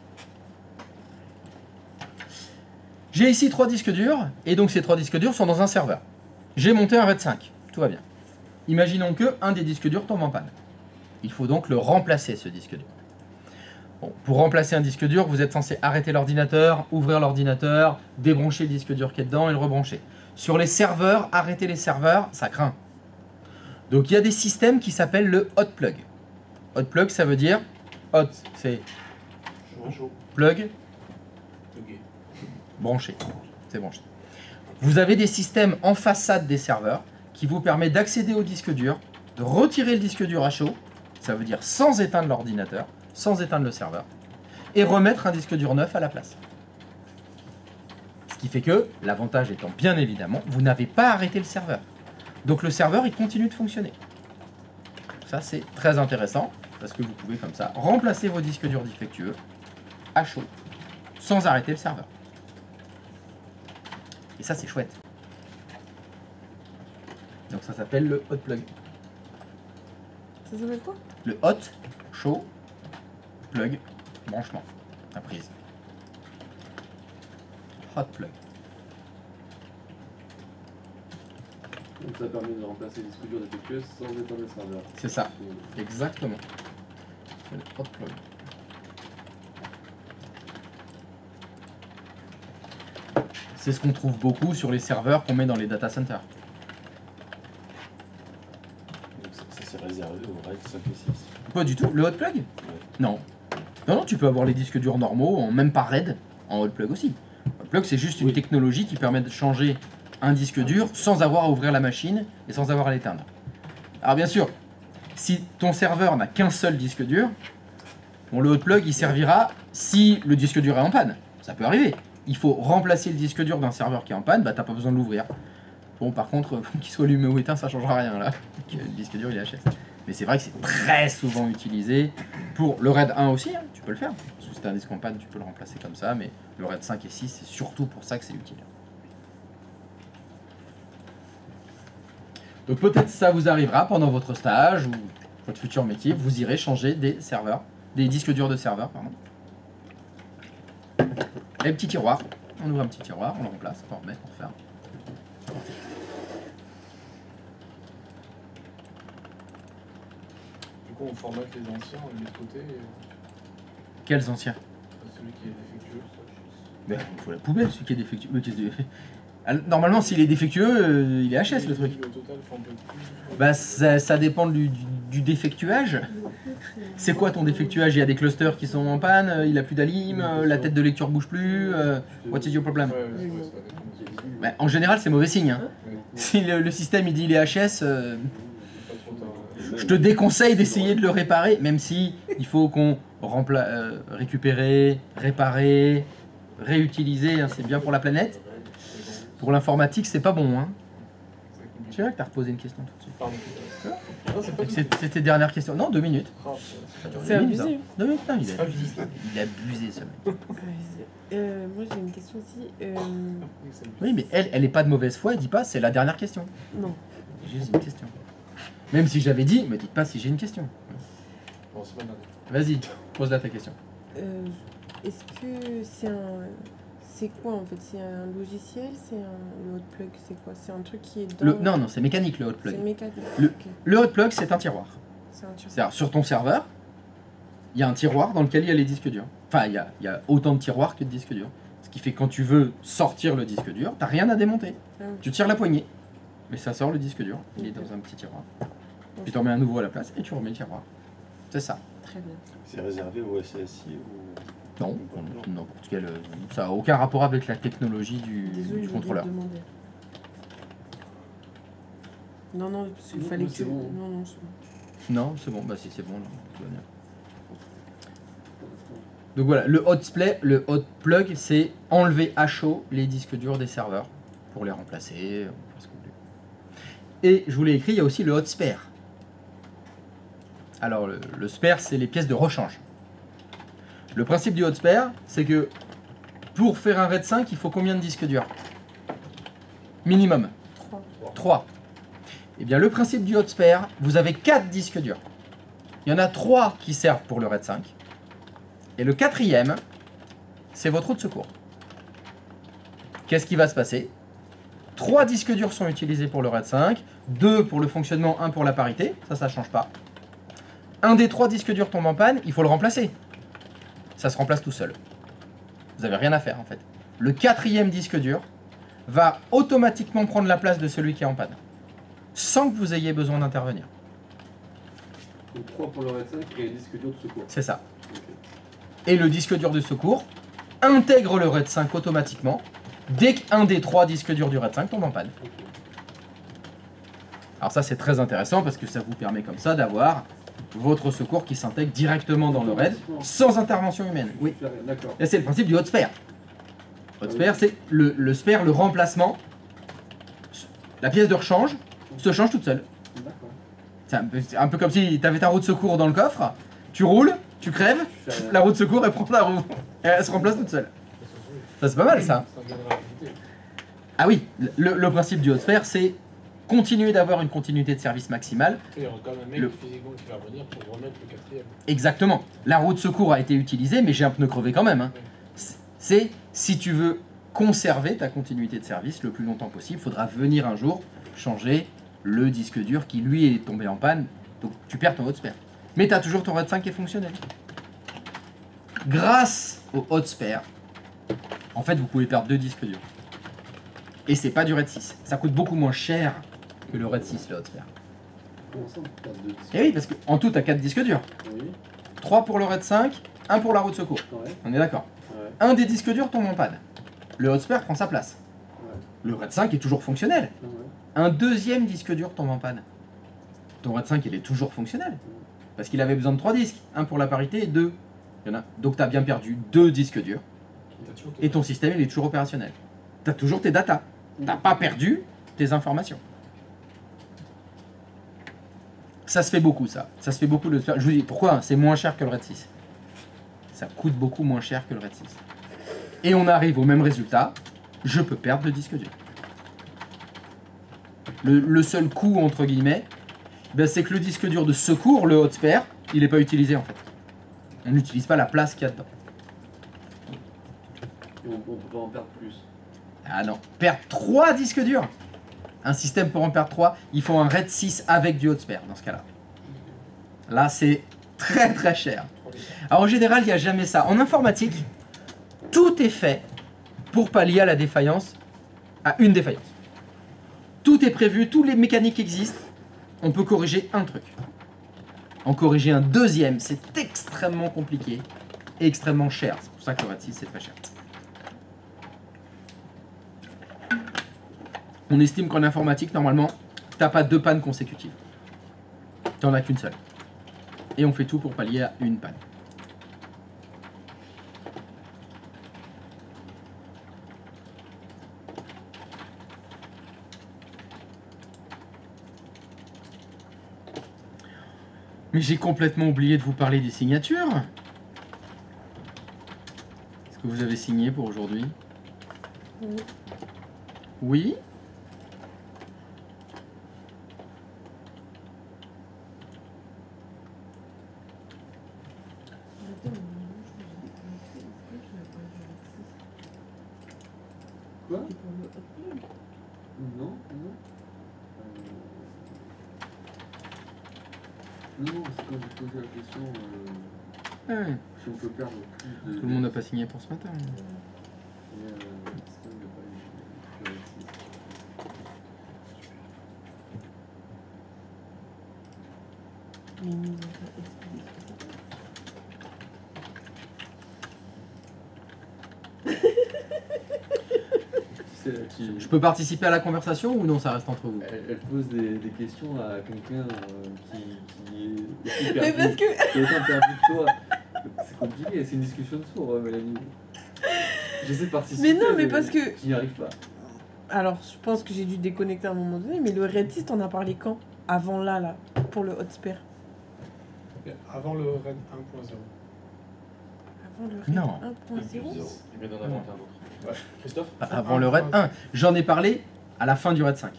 J'ai ici 3 disques durs, et donc ces 3 disques durs sont dans un serveur. J'ai monté un RAID 5, tout va bien. Imaginons que un des disques durs tombe en panne. Il faut donc le remplacer, ce disque dur. Bon, pour remplacer un disque dur, vous êtes censé arrêter l'ordinateur, ouvrir l'ordinateur, débrancher le disque dur qui est dedans et le rebrancher. Sur les serveurs, arrêter les serveurs, ça craint. Donc il y a des systèmes qui s'appellent le hot plug. Hot plug, ça veut dire hot, c'est Chaud. plug, Ok. branché. C'est branché. Vous avez des systèmes en façade des serveurs qui vous permettent d'accéder au disque dur, de retirer le disque dur à chaud, ça veut dire sans éteindre l'ordinateur, sans éteindre le serveur, et remettre un disque dur neuf à la place. Ce qui fait que, l'avantage étant bien évidemment, vous n'avez pas arrêté le serveur. Donc le serveur, il continue de fonctionner. Ça, c'est très intéressant, parce que vous pouvez comme ça remplacer vos disques durs défectueux à chaud, sans arrêter le serveur. Et ça, c'est chouette. Donc ça s'appelle le hot plug. Ça s'appelle quoi? Le hot, chaud, plug, branchement, la prise. Hot plug. Donc ça permet de remplacer les disques durs défectueux sans éteindre le serveur. C'est ça, exactement. C'est le hot plug. C'est ce qu'on trouve beaucoup sur les serveurs qu'on met dans les data centers. Donc ça c'est réservé aux RAID 5 et 6. Pas du tout. Le hot plug? Non. Non, non, tu peux avoir les disques durs normaux, même pas RAID, en hot plug aussi. Hot plug, c'est juste une technologie qui permet de changer un disque dur sans avoir à ouvrir la machine et sans avoir à l'éteindre. Alors bien sûr, si ton serveur n'a qu'un seul disque dur, bon, le hot plug il servira si le disque dur est en panne. Ça peut arriver. Il faut remplacer le disque dur d'un serveur qui est en panne, bah t'as pas besoin de l'ouvrir. Bon, par contre, qu'il soit allumé ou éteint, ça changera rien là. Le disque dur il est HS. Mais c'est vrai que c'est très souvent utilisé pour le RAID 1 aussi, hein, tu peux le faire. Si c'est un disque en panne, tu peux le remplacer comme ça, mais le RAID 5 et 6, c'est surtout pour ça que c'est utile. Donc peut-être ça vous arrivera pendant votre stage ou votre futur métier, vous irez changer des serveurs, des disques durs de serveurs, pardon. Les petits tiroirs, on ouvre un petit tiroir, on le remplace, on remet, on referme. Du coup, on formate les anciens, on les met de côté. Et... Quels anciens? Celui qui est défectueux. Ben, il faut la poubelle, celui qui est défectueux. Normalement, s'il est défectueux, il est HS le truc. Au total, faut un peu plus. Bah, ça dépend du défectuage. C'est quoi ton défectuage? Il y a des clusters qui sont en panne, il a plus d'alim, la tête de lecture bouge plus. What's your problem? Ouais, ça va dépendre. Bah, en général, c'est mauvais signe. Hein. Ouais. Si le système il dit il est HS, Pas trop tard. je te déconseille d'essayer de le réparer, même si il faut qu'on récupérer, réparer, réutiliser, hein, c'est bien pour la planète. Pour l'informatique, c'est pas bon. Hein. C'est vrai que t'as reposé une question tout de suite. Pardon. Non, c'est pas du tout. C'était dernière question. Non, 2 minutes. Ah, Ça dure C'est 2 minutes, abusé. hein. 2 minutes, non, c'est abusé. il a abusé ce mec. Moi j'ai une question aussi. Oui, mais elle est pas de mauvaise foi, elle dit pas c'est la dernière question. Non. J'ai juste une question. Même si j'avais dit, me dites pas si j'ai une question. Bon, c'est pas mal. Vas-y, pose-la ta question. Est-ce que c'est un. C'est quoi en fait? C'est un logiciel? C'est le hot plug? C'est quoi? C'est un truc qui est dans. Non, non, c'est mécanique le hot C'est plug. mécanique. Le- Ok. Le hot plug, c'est un tiroir. C'est un tiroir. C'est-à-dire, sur ton serveur, il y a un tiroir dans lequel il y a les disques durs. Enfin, il y a autant de tiroirs que de disques durs. Ce qui fait que quand tu veux sortir le disque dur, t'as rien à démonter. Ah oui. Tu tires la poignée, mais ça sort le disque dur. Il est dans un petit tiroir. Tu t'en mets un nouveau à la place et tu remets le tiroir. C'est ça. Très bien. C'est réservé au SSI ou... Non, n'importe quel. Ça n'a aucun rapport avec la technologie Désolé, du je contrôleur. voulais te demander. Non, non, parce qu'il Non, fallait mais que. c'est bon. Non, non, c'est bon. Non, c'est bon, bah si c'est bon, là, tout va bien. Donc voilà, le hot plug, c'est enlever à chaud les disques durs des serveurs pour les remplacer. Parce que... Et je vous l'ai écrit, il y a aussi le hot spare. Alors le spare, c'est les pièces de rechange. Le principe du hot spare, c'est que pour faire un RAID 5, il faut combien de disques durs? Minimum 3. 3. Eh bien, le principe du hot spare, vous avez 4 disques durs. Il y en a 3 qui servent pour le RAID 5. Et le 4e, c'est votre roue de secours. Qu'est-ce qui va se passer? 3 disques durs sont utilisés pour le RAID 5, 2 pour le fonctionnement, 1 pour la parité, ça change pas. Un des 3 disques durs tombe en panne, il faut le remplacer. Ça se remplace tout seul. Vous n'avez rien à faire en fait. Le 4e disque dur va automatiquement prendre la place de celui qui est en panne, sans que vous ayez besoin d'intervenir. Donc 3 pour le RAID 5 et un disque dur de secours. C'est ça. Ok. Et le disque dur de secours intègre le RAID 5 automatiquement dès qu'un des 3 disques durs du RAID 5 tombe en panne. Ok. Alors ça c'est très intéressant parce que ça vous permet comme ça d'avoir votre secours qui s'intègre directement dans le RAID sans intervention humaine. Oui. D'accord. Et c'est le principe du hot spare. Hot spare, c'est le spare, le remplacement. La pièce de rechange se change toute seule. D'accord. C'est un peu comme si tu avais ta roue de secours dans le coffre, tu roules, tu crèves, Tu fais la roue de secours elle prend la roue. Et elle se remplace toute seule. Ça c'est pas mal ça. Ça donne la rapidité. Ah oui, le principe du hot spare c'est continuer d'avoir une continuité de service maximale. Il y aura quand même un mec Le- physiquement qui va revenir pour remettre le 4e. Exactement. La roue de secours a été utilisée mais j'ai un pneu crevé quand même. Hein. C'est si tu veux conserver ta continuité de service le plus longtemps possible, il faudra venir un jour changer le disque dur qui lui est tombé en panne. Donc tu perds ton hot spare. Mais tu as toujours ton RAID 5 qui est fonctionnel. Grâce au hot spare, en fait vous pouvez perdre 2 disques durs. Et c'est pas du RAID 6. Ça coûte beaucoup moins cher que le RAID 6 le hot spare. Comment ça, on perd 2 disques? Et oui, parce qu'en tout tu as 4 disques durs. Oui. 3 pour le RAID 5, 1 pour la roue de secours. Ouais. On est d'accord. Ouais. Un des disques durs tombe en panne. Le hot spare prend sa place. Ouais. Le RAID 5 est toujours fonctionnel. Ouais. Un deuxième disque dur tombe en panne. Ton RAID 5 il est toujours fonctionnel. Parce qu'il avait besoin de 3 disques. Un pour la parité et 2. Il y en a. Donc tu as bien perdu 2 disques durs. T'as toujours Et ton système il est toujours opérationnel. Tu as toujours tes datas. Tu n'as pas perdu tes informations. Ça se fait beaucoup ça. Ça se fait beaucoup de... Je vous dis pourquoi, c'est moins cher que le RAID 6. Ça coûte beaucoup moins cher que le RAID 6. Et on arrive au même résultat. Je peux perdre le disque dur. Le seul coût, entre guillemets, ben, c'est que le disque dur de secours, le hot spare, il n'est pas utilisé en fait. On n'utilise pas la place qu'il y a dedans. Et on peut pas en perdre plus. Ah non, perdre 3 disques durs. Un système pour en perdre 3, il faut un RAID 6 avec du hot spare dans ce cas-là. Là, c'est très très cher. Alors en général, il n'y a jamais ça. En informatique, tout est fait pour pallier à la défaillance, à une défaillance. Tout est prévu, tous les mécaniques existent. On peut corriger un truc. En corriger un deuxième, c'est extrêmement compliqué et extrêmement cher. C'est pour ça que le RAID 6 c'est très cher. On estime qu'en informatique, normalement, t'as pas 2 pannes consécutives. T'en as qu'une seule. Et on fait tout pour pallier à une panne. Mais j'ai complètement oublié de vous parler des signatures. Est-ce que vous avez signé pour aujourd'hui? Oui. Oui. Quoi? C'est pour le hot plug. Non, non. Non, c'est quand j'ai posé la question Ouais. si on peut perdre plus de. Tout le monde n'a pas signé pour ce matin. Et, sinon, il n'y a pas eu de RAID 6. Mais ils nous ont pas expliqué ce que c'était. Tu sais, Je peux participer à la conversation ou non, ça reste entre vous? elle pose des questions à quelqu'un qui est aussi Mais perdu, parce que. qui est autant perdu que toi. C'est compliqué, c'est une discussion de sourds, Mélanie. J'essaie de participer. Mais non, mais parce que. Tu n'y arrives pas. Alors, je pense que j'ai dû déconnecter à un moment donné, mais le RAID 6, t'en as parlé quand? Avant là, pour le hot spare. Avant le RAID 1.0. Avant le RAID Non. 1.0. Il vient d'en inventer un autre. Ouais. Christophe? Avant le RAID 1. J'en ai parlé à la fin du RAID 5.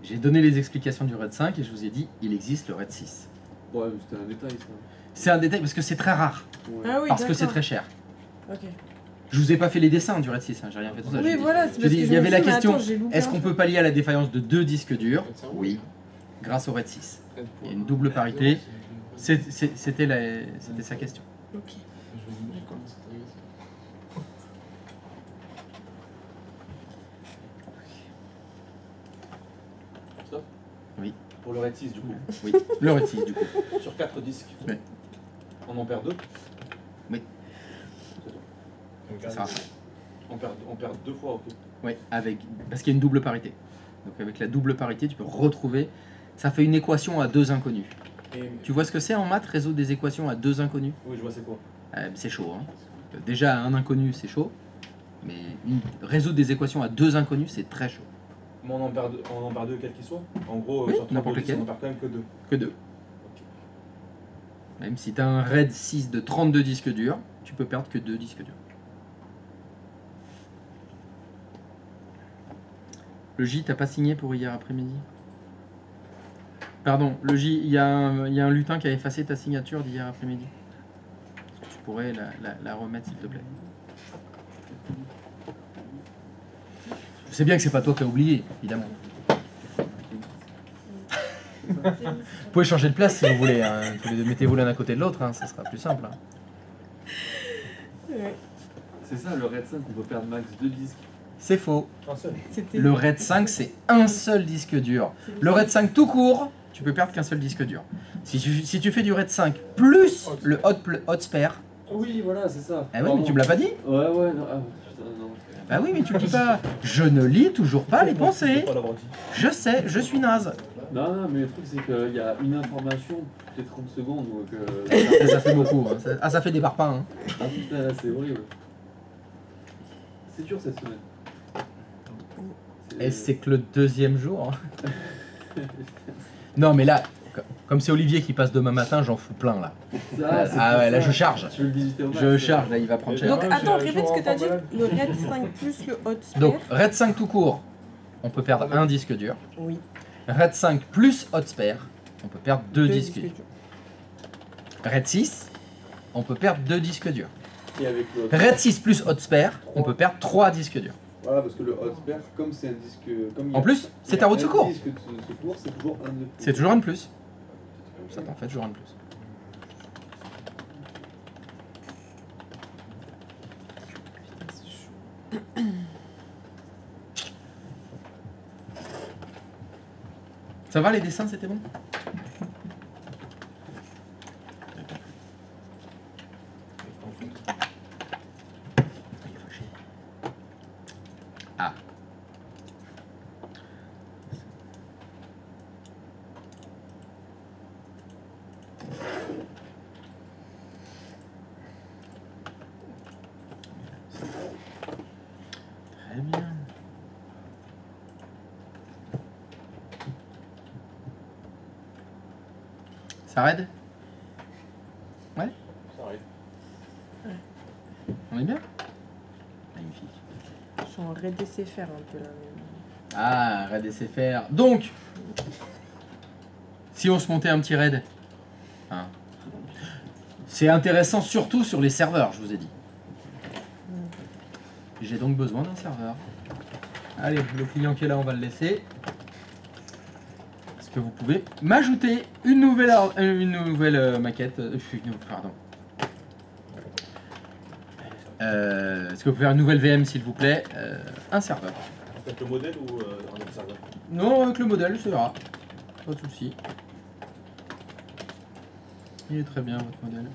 J'ai donné les explications du RAID 5 et je vous ai dit, il existe le RAID 6. Ouais, mais c'était un détail ça. C'est un détail parce que c'est très rare. Ouais. Ah oui, Parce que c'est d'accord. très cher. Ok. Je vous ai pas fait les dessins du RAID 6, hein, j'ai rien fait tout ça. Oui, j'ai- voilà, c'est j'ai parce dit, que il y avait la question, est-ce est-ce qu'on peut pallier à la défaillance de 2 disques durs? C'est un Oui, grâce au RAID 6. Red Il y a pour une double parité. zéro, C'était sa question. Ok. je commence à travailler ça. Stop. Oui. Pour le RAID 6 du coup. Oui, le RAID 6 du coup. Sur 4 disques. Oui. On en perd 2. Oui. Ça sera fait. On perd 2 fois, ok. Oui, parce qu'il y a une double parité. Donc avec la double parité, tu peux retrouver. Ça fait une équation à 2 inconnus. Et- Tu vois ce que c'est en maths, résoudre des équations à 2 inconnus? Oui, je vois c'est quoi. C'est chaud. Hein. Déjà, un inconnu, c'est chaud. Mais résoudre des équations à 2 inconnus, c'est très chaud. Mais on en perd deux quel qu'il soit. En gros, Oui, sur 32 n'importe disques, lequel. on en perd quand même que 2. Que 2. Même si tu as un RAID 6 de 32 disques durs, tu peux perdre que 2 disques durs. Le J, t'as pas signé pour hier après-midi? Pardon, le J, il y a un lutin qui a effacé ta signature d'hier après-midi. Est-ce que tu pourrais la remettre, s'il te plaît? Je sais bien que c'est pas toi qui as oublié, évidemment. Vous pouvez changer de place si vous voulez. Hein. Tous les deux, mettez-vous l'un à côté de l'autre, hein, ça sera plus simple. Hein. Ouais. C'est ça, le RAID 5, on peut perdre max 2 disques. C'est faux. Un seul. C'était. Le RAID 5, c'est un seul disque dur. Le RAID 5 tout court, tu peux perdre qu'un seul disque dur. Si tu fais du RAID 5 plus le hot spare, Oui, voilà, c'est ça. ah oui, mais tu me l'as pas dit? Ouais, ouais, non. Ah, putain, non. Bah oui, mais tu le dis pas. Je ne lis toujours pas les Je pensées. peux pas l'avoir dit. Je sais, je suis naze. Non, non, mais le truc, c'est qu'il y a une information toutes les 30 secondes, donc... Ça fait beaucoup. Hein. Ça fait des parpaings. Hein. Ah putain, là, c'est horrible. C'est dur cette semaine. Et c'est que le deuxième jour. Non, mais là, comme c'est Olivier qui passe demain matin, j'en fous plein là. Ah ouais, là je charge. Tu veux le visiter au max, Je charge, là il va prendre cher. Donc Ouais, attends, j'ai répète ce que t'as dit. toujours Le RAID 5 plus le hot spare. Donc, RAID 5 tout court, on peut perdre un disque dur. Oui. RAID 5 plus hot spare, on peut perdre 2 disques durs. durs. RAID 6, on peut perdre 2 disques durs. Et avec le hot RAID 6 plus hot spare, on peut perdre 3 disques durs. Voilà, parce que le hot spare, comme c'est un disque... Comme il y a- En plus, c'est il y a ta roue de un secours. disque de secours, c'est toujours un de plus. C'est toujours un de plus. Ça t'en fait toujours un de plus. Ça va les dessins, c'était bon? Ah. Très bien. Ça raide? Ça arrive. On est bien? Magnifique. Je suis en RAID SFR un peu là. Ah, raid SFR. Donc, si on se montait un petit raid, hein, c'est intéressant surtout sur les serveurs, je vous ai dit. J'ai donc besoin d'un serveur. Allez, le client qui est là, on va le laisser. Est-ce que vous pouvez m'ajouter une nouvelle maquette pardon. Est-ce que vous pouvez faire une nouvelle VM, s'il vous plaît? Un serveur. Avec le modèle ou un autre serveur? Non, avec le modèle, ça ira. Pas de souci. Il est très bien, votre modèle.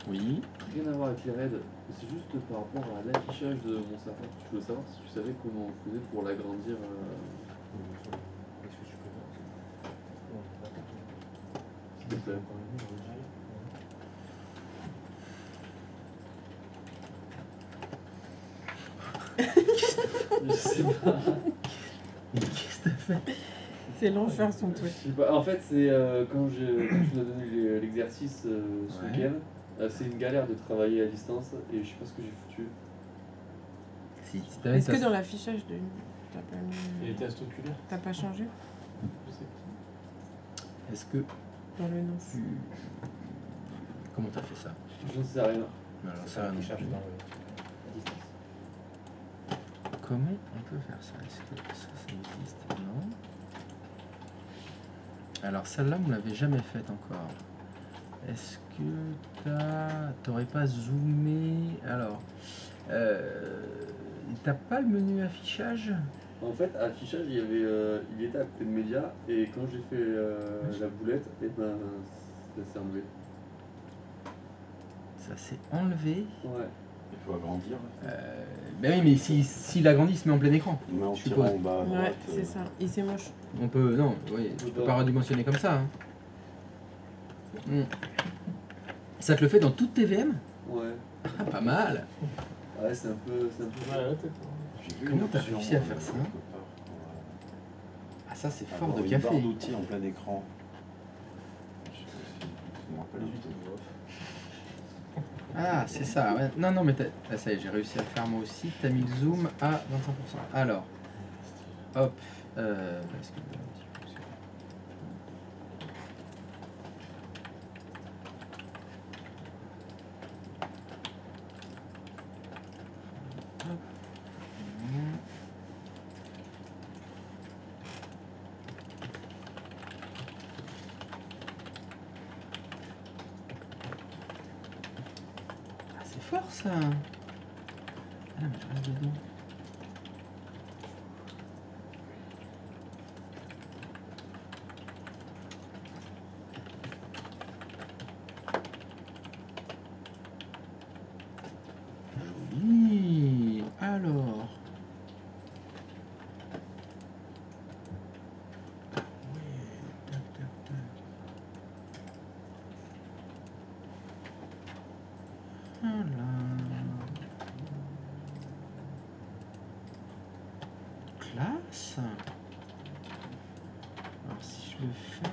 Oui. Rien à voir avec les raids, c'est juste par rapport à l'affichage de mon serveur. Je veux savoir si tu savais comment on faisait pour l'agrandir. Est-ce que tu peux voir S'il te plaît. Je sais pas. Qu'est-ce que t'as fait? C'est l'enfer son Je truc. sais pas. En fait, c'est quand tu nous as donné l'exercice ce Ouais. week-end, c'est une galère de travailler à distance et je sais pas ce que j'ai foutu. Si t'avais Est-ce que ta- dans l'affichage de. T'as pas Et mis. les tests oculaires? T'as pas changé Je sais pas. Est-ce que dans le nom? tu... Comment t'as fait ça? J'en sais rien. Non, C'est ça ça non qui cherche plus. dans le. À distance. Comment on peut faire ça? Est-ce que ça existe? Non. Alors celle-là, on l'avait jamais faite encore. Est-ce que t'aurais pas zoomé? Alors, t'as pas le menu affichage? En fait, à affichage, il était à côté de média et quand j'ai fait la boulette, et ben ça s'est enlevé. Ça s'est enlevé. Ouais. Il faut agrandir. Ben oui, mais si l'agrandit, il se met en plein écran. Mais en Je tirant suppose. en bas à Ouais, droite. c'est ça. Et c'est moche. On peut... Non, oui, tu peux pas redimensionner comme ça. Hein. Hmm. Ça te le fait dans toutes tes VM? Ouais. Ah, pas mal. Ouais, c'est un peu. Ouais, la tête. J'ai vu Comment une t'as option, réussi à faire ça? quelque part, Ah, ça, c'est pour fort avoir de une barre café. d'outils en plein écran. Je sais pas si je me rappelle du tout. Ah, c'est ça. Ouais. Non, non, mais ah, ça y est, j'ai réussi à le faire moi aussi. T'as mis le zoom à 25%. Alors, hop. Est-ce que... Hop. Ah, c'est fort ça. Ah non, mais je reste dedans. Joli. Alors. Ouais, tac, tac, tac. Voilà. Classe. Alors si je le fais...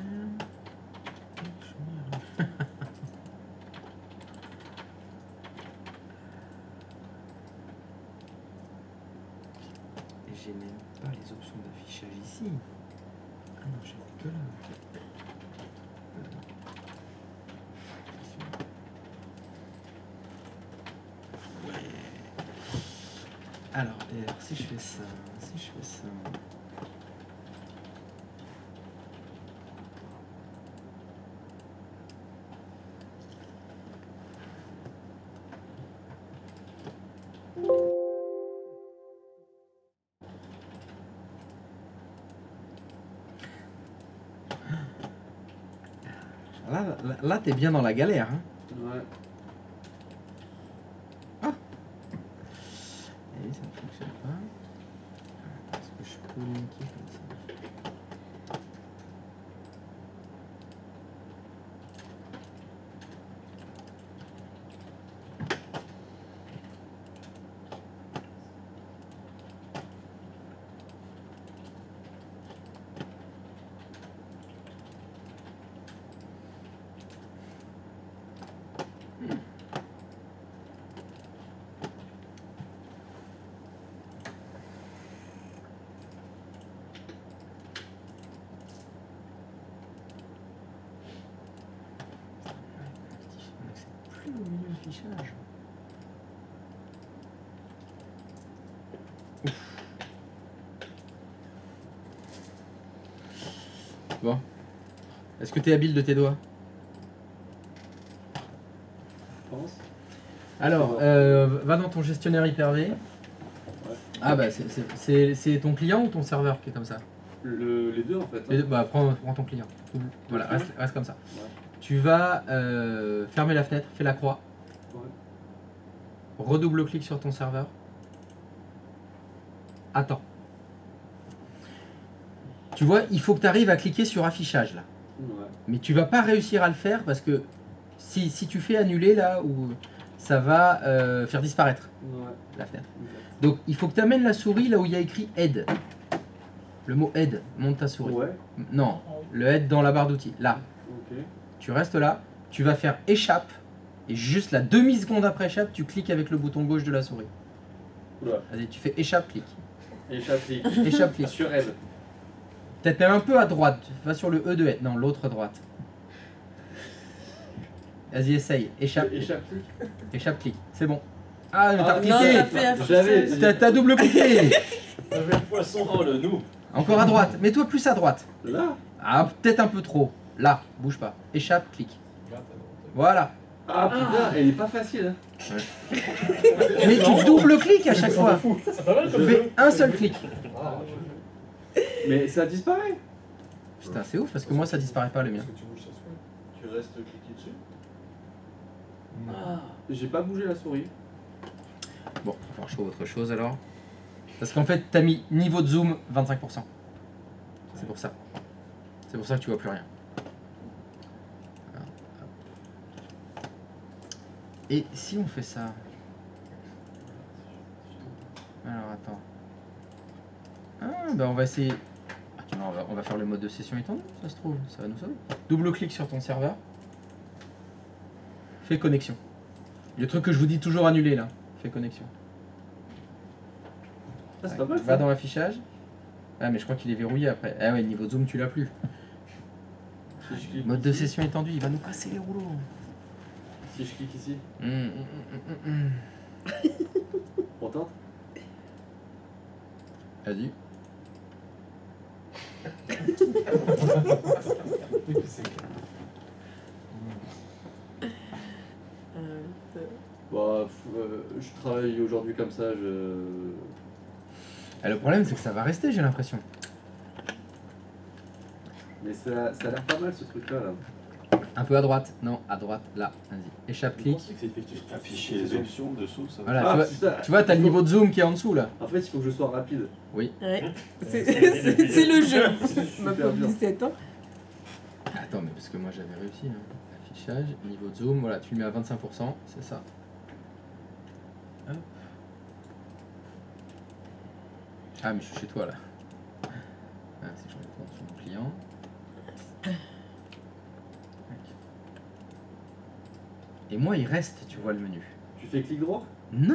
Et j'ai même pas les options d'affichage ici. Ah non, j'ai que là. Ouais. Alors, si je fais ça, là t'es bien dans la galère. Hein. Ouais. Et ça ne fonctionne pas. Est-ce que je peux linker comme ça? C'est plus au menu affichage. Bon. Est-ce que tu es habile de tes doigts? Je pense. Alors, va dans ton gestionnaire Hyper-V. Ah bah c'est ton client ou ton serveur qui est comme ça? Les deux en fait. Les Hein. deux, bah prends ton client. Voilà, client. reste comme ça. Ouais. Tu vas fermer la fenêtre, fais la croix. Ouais. Redouble-clic sur ton serveur. Attends. Tu vois, il faut que tu arrives à cliquer sur affichage là. Ouais. Mais tu vas pas réussir à le faire parce que si tu fais annuler là, ou ça va faire disparaître Ouais. la fenêtre. Exact. Donc il faut que tu amènes la souris là où il y a écrit aide. Le mot aide, monte ta souris. Ouais. Non, le aide dans la barre d'outils. Là, Ok. tu restes là, tu vas faire échappe et juste la demi-seconde après échappe, tu cliques avec le bouton gauche de la souris. Oula. Vas-y, tu fais échappe, clic. Échappe clic. Échappe, clic. Sur aide. Peut-être même un peu à droite. Va sur le E de aide. Non, l'autre droite. Vas-y, essaye. Échappe. Échappe clic. Échappe, clic. C'est bon. Ah, mais t'as Ah, Non, t'as cliqué. fait affichage. J'avais. T'as double cliqué. J'avais le poisson. Oh le nous. Encore à droite. Mets-toi plus à droite. Là. Ah, peut-être un peu trop. Là, bouge pas. Échappe, clic. Regarde, t'as- Voilà. Ah putain, elle est pas facile. Hein. Mais tu double-cliques à chaque fois. C'est pas mal comme jeu. Fais un seul clic. Ah, Mais ça disparaît. Putain, c'est ouf parce que moi ça disparaît pas le mien. Parce que tu bouges ta souris. Tu restes cliqué dessus. Ah. J'ai pas bougé la souris. Bon, on va faire chaud autre chose alors. Parce qu'en fait, t'as mis niveau de zoom 25%. C'est pour ça. C'est pour ça que tu vois plus rien. Et si on fait ça? Alors attends. Ah, bah on va essayer. Ah, tu vois, on va faire le mode de session étendue, ça se trouve, ça va nous sauver. Double-clic sur ton serveur. Fais connexion. Le truc que je vous dis toujours annuler là. Fais connexion. Ah, c'est pas mal. Va dans l'affichage. Ah mais je crois qu'il est verrouillé après. Ah ouais, niveau zoom tu l'as plus. Si je clique Mode de ici. session étendue, il va nous casser les rouleaux. Si je clique ici. Hum. On tente. Vas-y. c'est clair. Bah, je travaille aujourd'hui comme ça. Ah, le problème c'est que ça va rester, j'ai l'impression. Mais ça a l'air pas mal ce truc là. Un peu à droite. Non, à droite, là. Vas-y. Échappe, Je clic. pensais que c'est effectif. Afficher les options dessous, ça va. Voilà, Ah, tu putain. vois, t'as le niveau de zoom qui est en dessous là. En fait, il faut que je sois rapide. Oui. Ouais. C'est le jeu. Ma Super pauvre bien. 17 ans. Attends, mais parce que moi j'avais réussi. Hein. Affichage, niveau de zoom, voilà, tu le mets à 25%, c'est ça. Hop. Ah, mais je suis chez toi là. Ah, si je retourne sur mon client. Et moi, il reste, tu vois le menu. Tu fais clic droit. Non,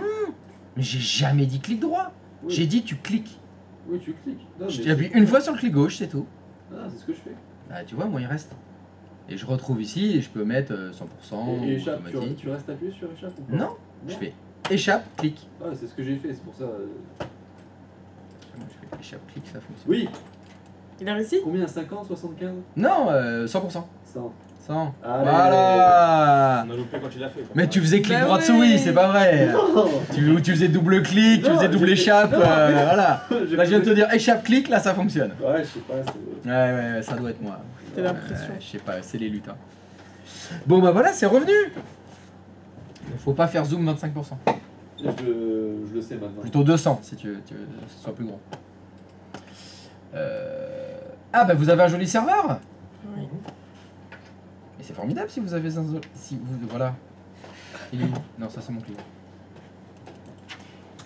mais j'ai jamais dit clic droit. Oui. J'ai dit tu cliques. Oui, tu cliques. Non, Je mais- t'appuie une fois sur le clic gauche, c'est tout. Ah, c'est ce que je fais. Bah, tu vois, moi, il reste. Et je retrouve ici et je peux mettre 100% Et échappe, automatique. tu restes appuyé sur échappe ou pas? Non, je fais échappe, clic. Ah, c'est ce que j'ai fait, c'est pour ça. Moi, je fais échappe, clic, ça fonctionne. Oui. Il a réussi? Combien? 50, 75? Non, 100%. 100. 100. Allez. Voilà. On a loupé quand il a fait. Mais tu faisais clic Bah droit de ouais. souris, c'est pas vrai. Non. Tu faisais double clic, tu Non, faisais double j'ai fait- échappe, non. voilà. J'ai Là, je viens de fait- te dire échappe, clic, là, ça fonctionne. Ouais, je sais pas. c'est- Ouais, ça doit être moi. T'as l'impression. Je sais pas, c'est les lutins. Bon, bah voilà, c'est revenu. Faut pas faire zoom 25%. Je le sais maintenant. Plutôt 200 si tu veux que ce soit plus gros. Ah, bah vous avez un joli serveur. Oui. Et c'est formidable si vous avez un... Si vous... Voilà. Il est où? Non, ça c'est mon client.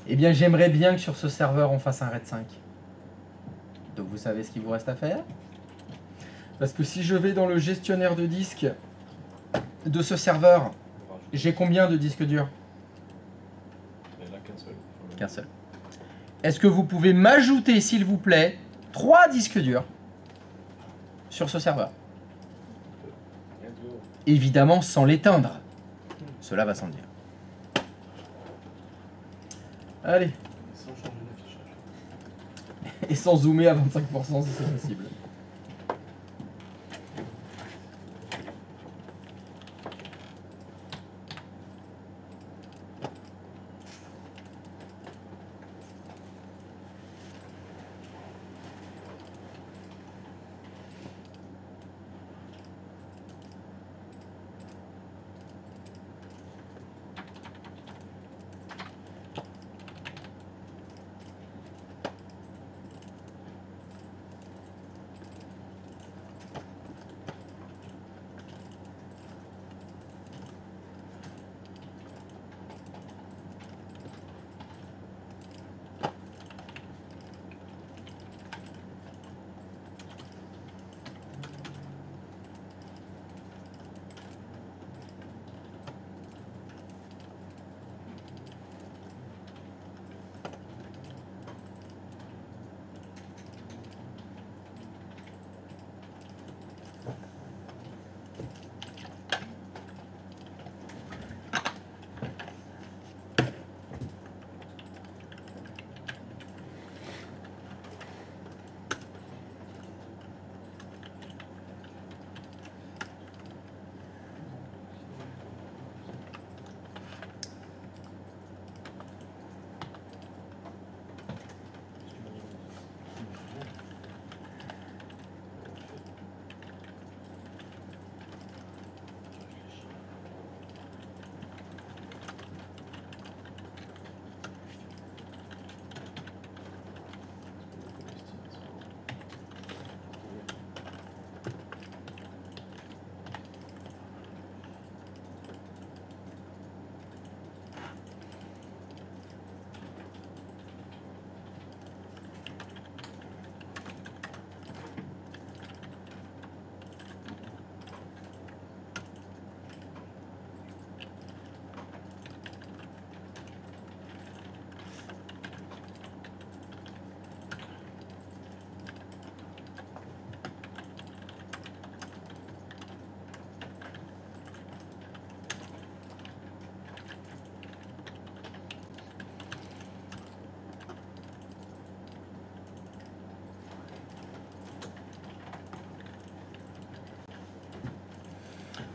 Eh bien, j'aimerais bien que sur ce serveur, on fasse un RAID 5. Donc vous savez ce qu'il vous reste à faire. Parce que si je vais dans le gestionnaire de disques de ce serveur, j'ai combien de disques durs? Il n'y en a qu'un seul. Qu'un seul. Est-ce que vous pouvez m'ajouter, s'il vous plaît, 3 disques durs sur ce serveur? Let's go. Évidemment sans l'éteindre. Cela va sans dire. Allez, Sans changer d'affichage. et sans zoomer à 25% si c'est possible.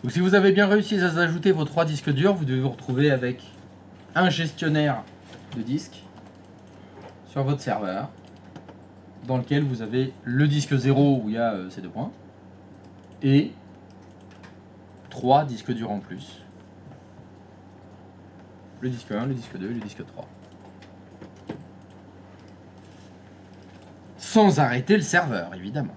Donc si vous avez bien réussi à ajouter vos 3 disques durs, vous devez vous retrouver avec un gestionnaire de disques sur votre serveur, dans lequel vous avez le disque 0 où il y a ces 2 points, et 3 disques durs en plus. Le disque 1, le disque 2 et le disque 3. Sans arrêter le serveur, évidemment.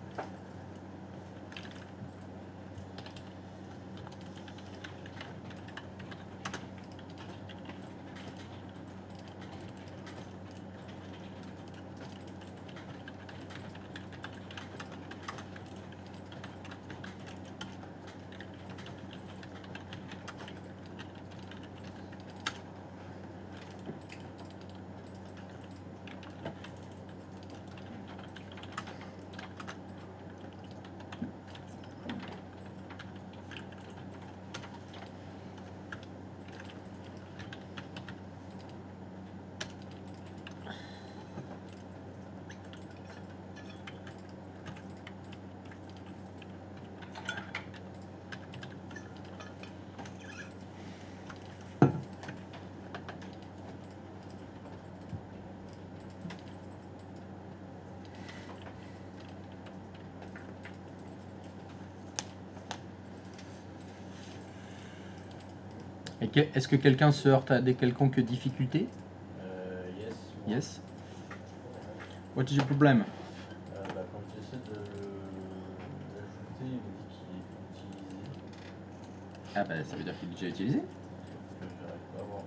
Est-ce que quelqu'un se heurte à des quelconques difficultés? Yes. Yes. What is your problem? Quand j'essaie de l'ajouter, il me dit qu'il est utilisé. Ah bah ça veut dire qu'il est déjà utilisé. Que j'arrive pas à voir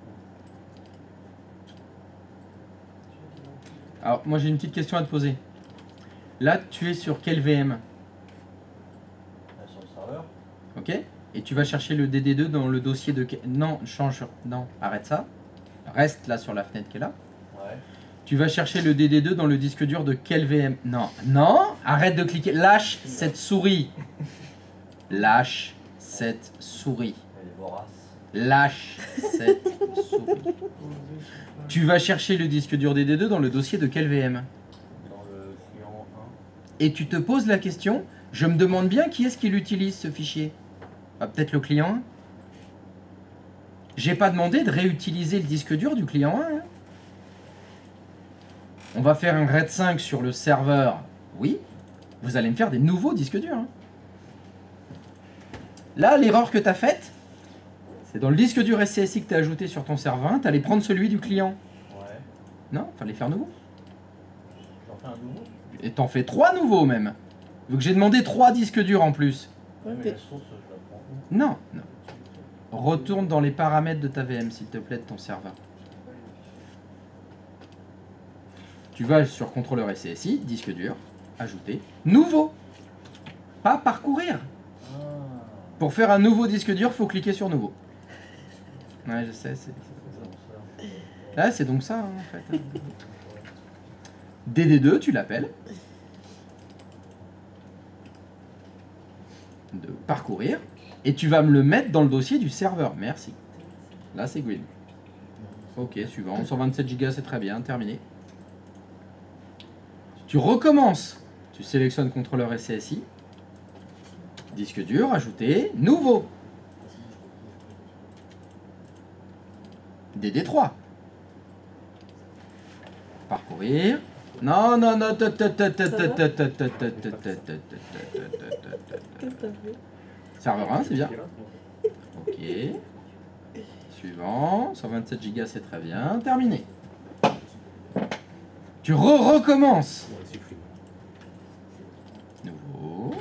où. Alors moi j'ai une petite question à te poser. Là tu es sur quel VM? Là, sur le serveur. Ok? Et tu vas chercher le DD2 dans le dossier de... Non, change... Non, arrête ça. Reste là sur la fenêtre qui est là. Ouais. Tu vas chercher le DD2 dans le disque dur de quel VM? Non, non, arrête de cliquer. Lâche cette souris. Lâche cette souris. Elle est vorace. Lâche cette souris. Tu vas chercher le disque dur DD2 dans le dossier de quel VM? Dans le client 1. Et tu te poses la question, je me demande bien qui est-ce qui l'utilise ce fichier? Bah, peut-être le client 1. J'ai pas demandé de réutiliser le disque dur du client 1. Hein. On va faire un RAID 5 sur le serveur. Oui. Vous allez me faire des nouveaux disques durs. Hein. Là, l'erreur que tu as faite, c'est dans le disque dur SCSI que tu as ajouté sur ton serveur 1, tu allais prendre celui du client. Ouais. Non, fallait faire nouveau. J'en fais un nouveau. Et t'en fais 3 nouveaux même. Vu que j'ai demandé 3 disques durs en plus. Ouais, mais t'es- la source, je la prends où? Non, non. Retourne dans les paramètres de ta VM, s'il te plaît, de ton serveur. Tu vas sur contrôleur SCSI, disque dur, ajouter, nouveau. Pas parcourir. Ah. Pour faire un nouveau disque dur, faut cliquer sur nouveau. Ouais, je sais, c'est... C'est comme ça. Là, c'est donc ça, hein, en fait. hein. DD2, tu l'appelles. De parcourir. Et tu vas me le mettre dans le dossier du serveur. Merci. Là, c'est green. Ok, suivant. 127 Go, c'est très bien. Terminé. Tu recommences. Tu sélectionnes contrôleur SCSI. Disque dur, ajouter. Nouveau. DD3. Parcourir. Non, non, non. Qu'est-ce que t'as fait? Serveur 1, c'est bien. Ok. Suivant. 127 Go, c'est très bien. Terminé. Tu recommences. Nouveau.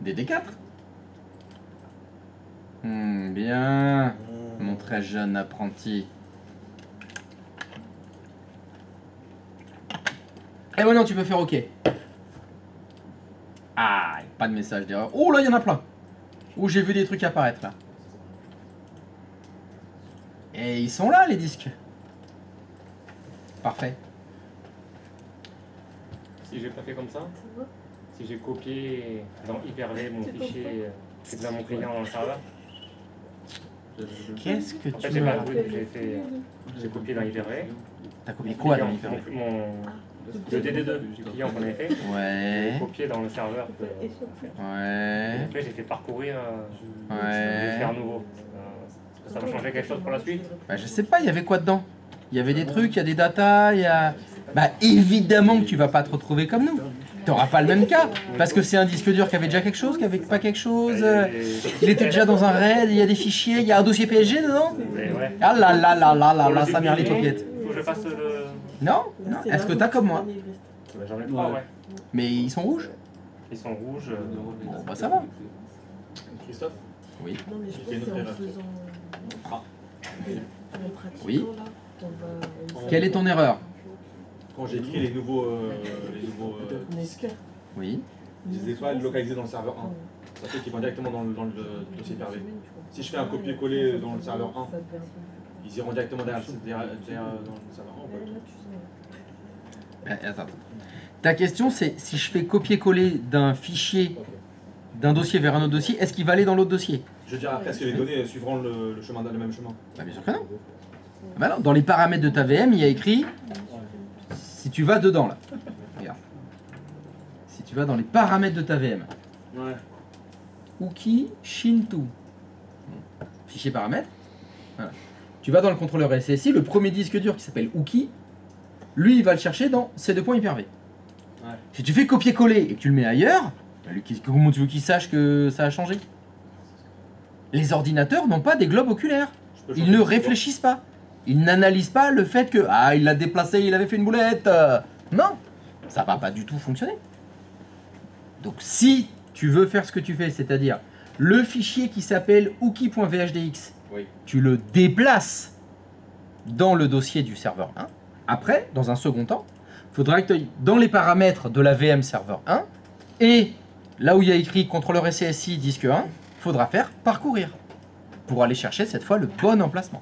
DD4. Bien. Mon très jeune apprenti. Et maintenant tu peux faire OK. Ah, pas de message d'erreur. Oh là, il y en a plein. Oh, j'ai vu des trucs apparaître là. Et ils sont là, les disques. Parfait. Si j'ai pas fait comme ça, si j'ai copié dans Hyper-V mon fichier qui est dans mon client dans le serveur, Qu'est-ce que en fait tu j'ai me pas racontes? j'ai copié dans Hyper-V. T'as copié quoi dans l'hyper? Le DD2 du client qu'on avait fait. Ouais. J'ai copié dans le serveur. Et Ouais. après, j'ai fait parcourir le Ouais. faire nouveau. Ça va changer quelque chose pour la suite? Bah, je sais pas, il y avait quoi dedans? Il y avait des trucs, il y a des datas, il y a... Bah évidemment que tu vas pas te retrouver comme nous. T'auras pas le même cas, parce que c'est un disque dur qui avait déjà quelque chose, qui avait pas quelque chose. Il était déjà dans un RAID, il y a des fichiers, il y a un dossier PSG dedans. Mais ouais. Ah là là là là là Pour là, le ça mère les supprimer, paupiètes. faut que je fasse le... Non, non. Est-ce que t'as comme moi? Bah, j'en ai 3, ouais. Mais ils sont rouges? Ils sont rouges. Bon bah ça va. Christophe, Oui. Non, mais je J'ai pense que une c'est en autre faisant. Ah. En pratiquant, Oui. là, on va. Quelle est ton erreur? quand j'ai écrit les nouveaux Nesca. Oui. je les ai pas localisés dans le serveur 1. Ça fait qu'ils vont directement dans le dossier Hyper-V. Si je fais un copier-coller dans le serveur 1, ils iront directement derrière dans le serveur 1 ou pas? Attends. Ta question c'est si je fais copier-coller d'un fichier, d'un dossier vers un autre dossier, est-ce qu'il va aller dans l'autre dossier? Je veux dire après, est-ce que les données suivront le même chemin? Bah bien sûr que non. Bah non, dans les paramètres de ta VM, il y a écrit si tu vas dedans là. Regarde. Si tu vas dans les paramètres de ta VM. Ouais. Uki Shintu. Fichier paramètres. Voilà. Tu vas dans le contrôleur SSI, le premier disque dur qui s'appelle Uki, lui il va le chercher dans C2.Hyper-V. Ouais. Si tu fais copier-coller et que tu le mets ailleurs, bah, lui, comment tu veux qu'il sache que ça a changé? Les ordinateurs n'ont pas des globes oculaires. Ils ne réfléchissent pas. Ils n'analysent pas le fait que il l'a déplacé, il avait fait une boulette. Non, ça va pas du tout fonctionner. Donc si tu veux faire ce que tu fais, c'est-à-dire le fichier qui s'appelle uki.vhdx, Oui. tu le déplaces dans le dossier du serveur 1. Après, dans un second temps, il faudra que tu ailles dans les paramètres de la VM serveur 1 et là où il y a écrit contrôleur SCSI disque 1, il faudra faire parcourir pour aller chercher cette fois le bon emplacement.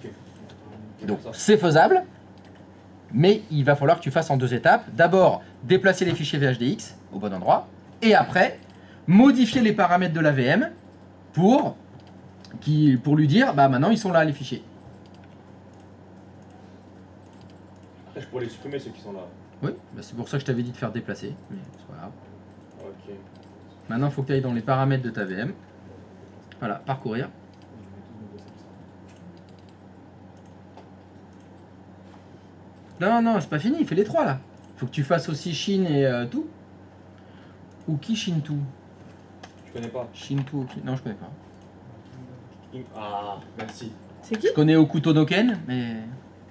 Ok. Donc c'est faisable, mais il va falloir que tu fasses en deux étapes. D'abord, déplacer les fichiers VHDX au bon endroit, et après, modifier les paramètres de la VM pour lui dire, bah maintenant ils sont là les fichiers. Après, je pourrais les supprimer ceux qui sont là. Oui, bah c'est pour ça que je t'avais dit de faire déplacer. Mais c'est pas grave. Ok. Maintenant, il faut que tu ailles dans les paramètres de ta VM. Voilà, parcourir. Non, non, c'est pas fini, il fait les trois là. Faut que tu fasses aussi Shin et tout. Uki Shintu. Je connais pas. Shintu Uki. Non, je connais pas. Ah, merci. C'est qui? Je connais Okuto no Ken, mais.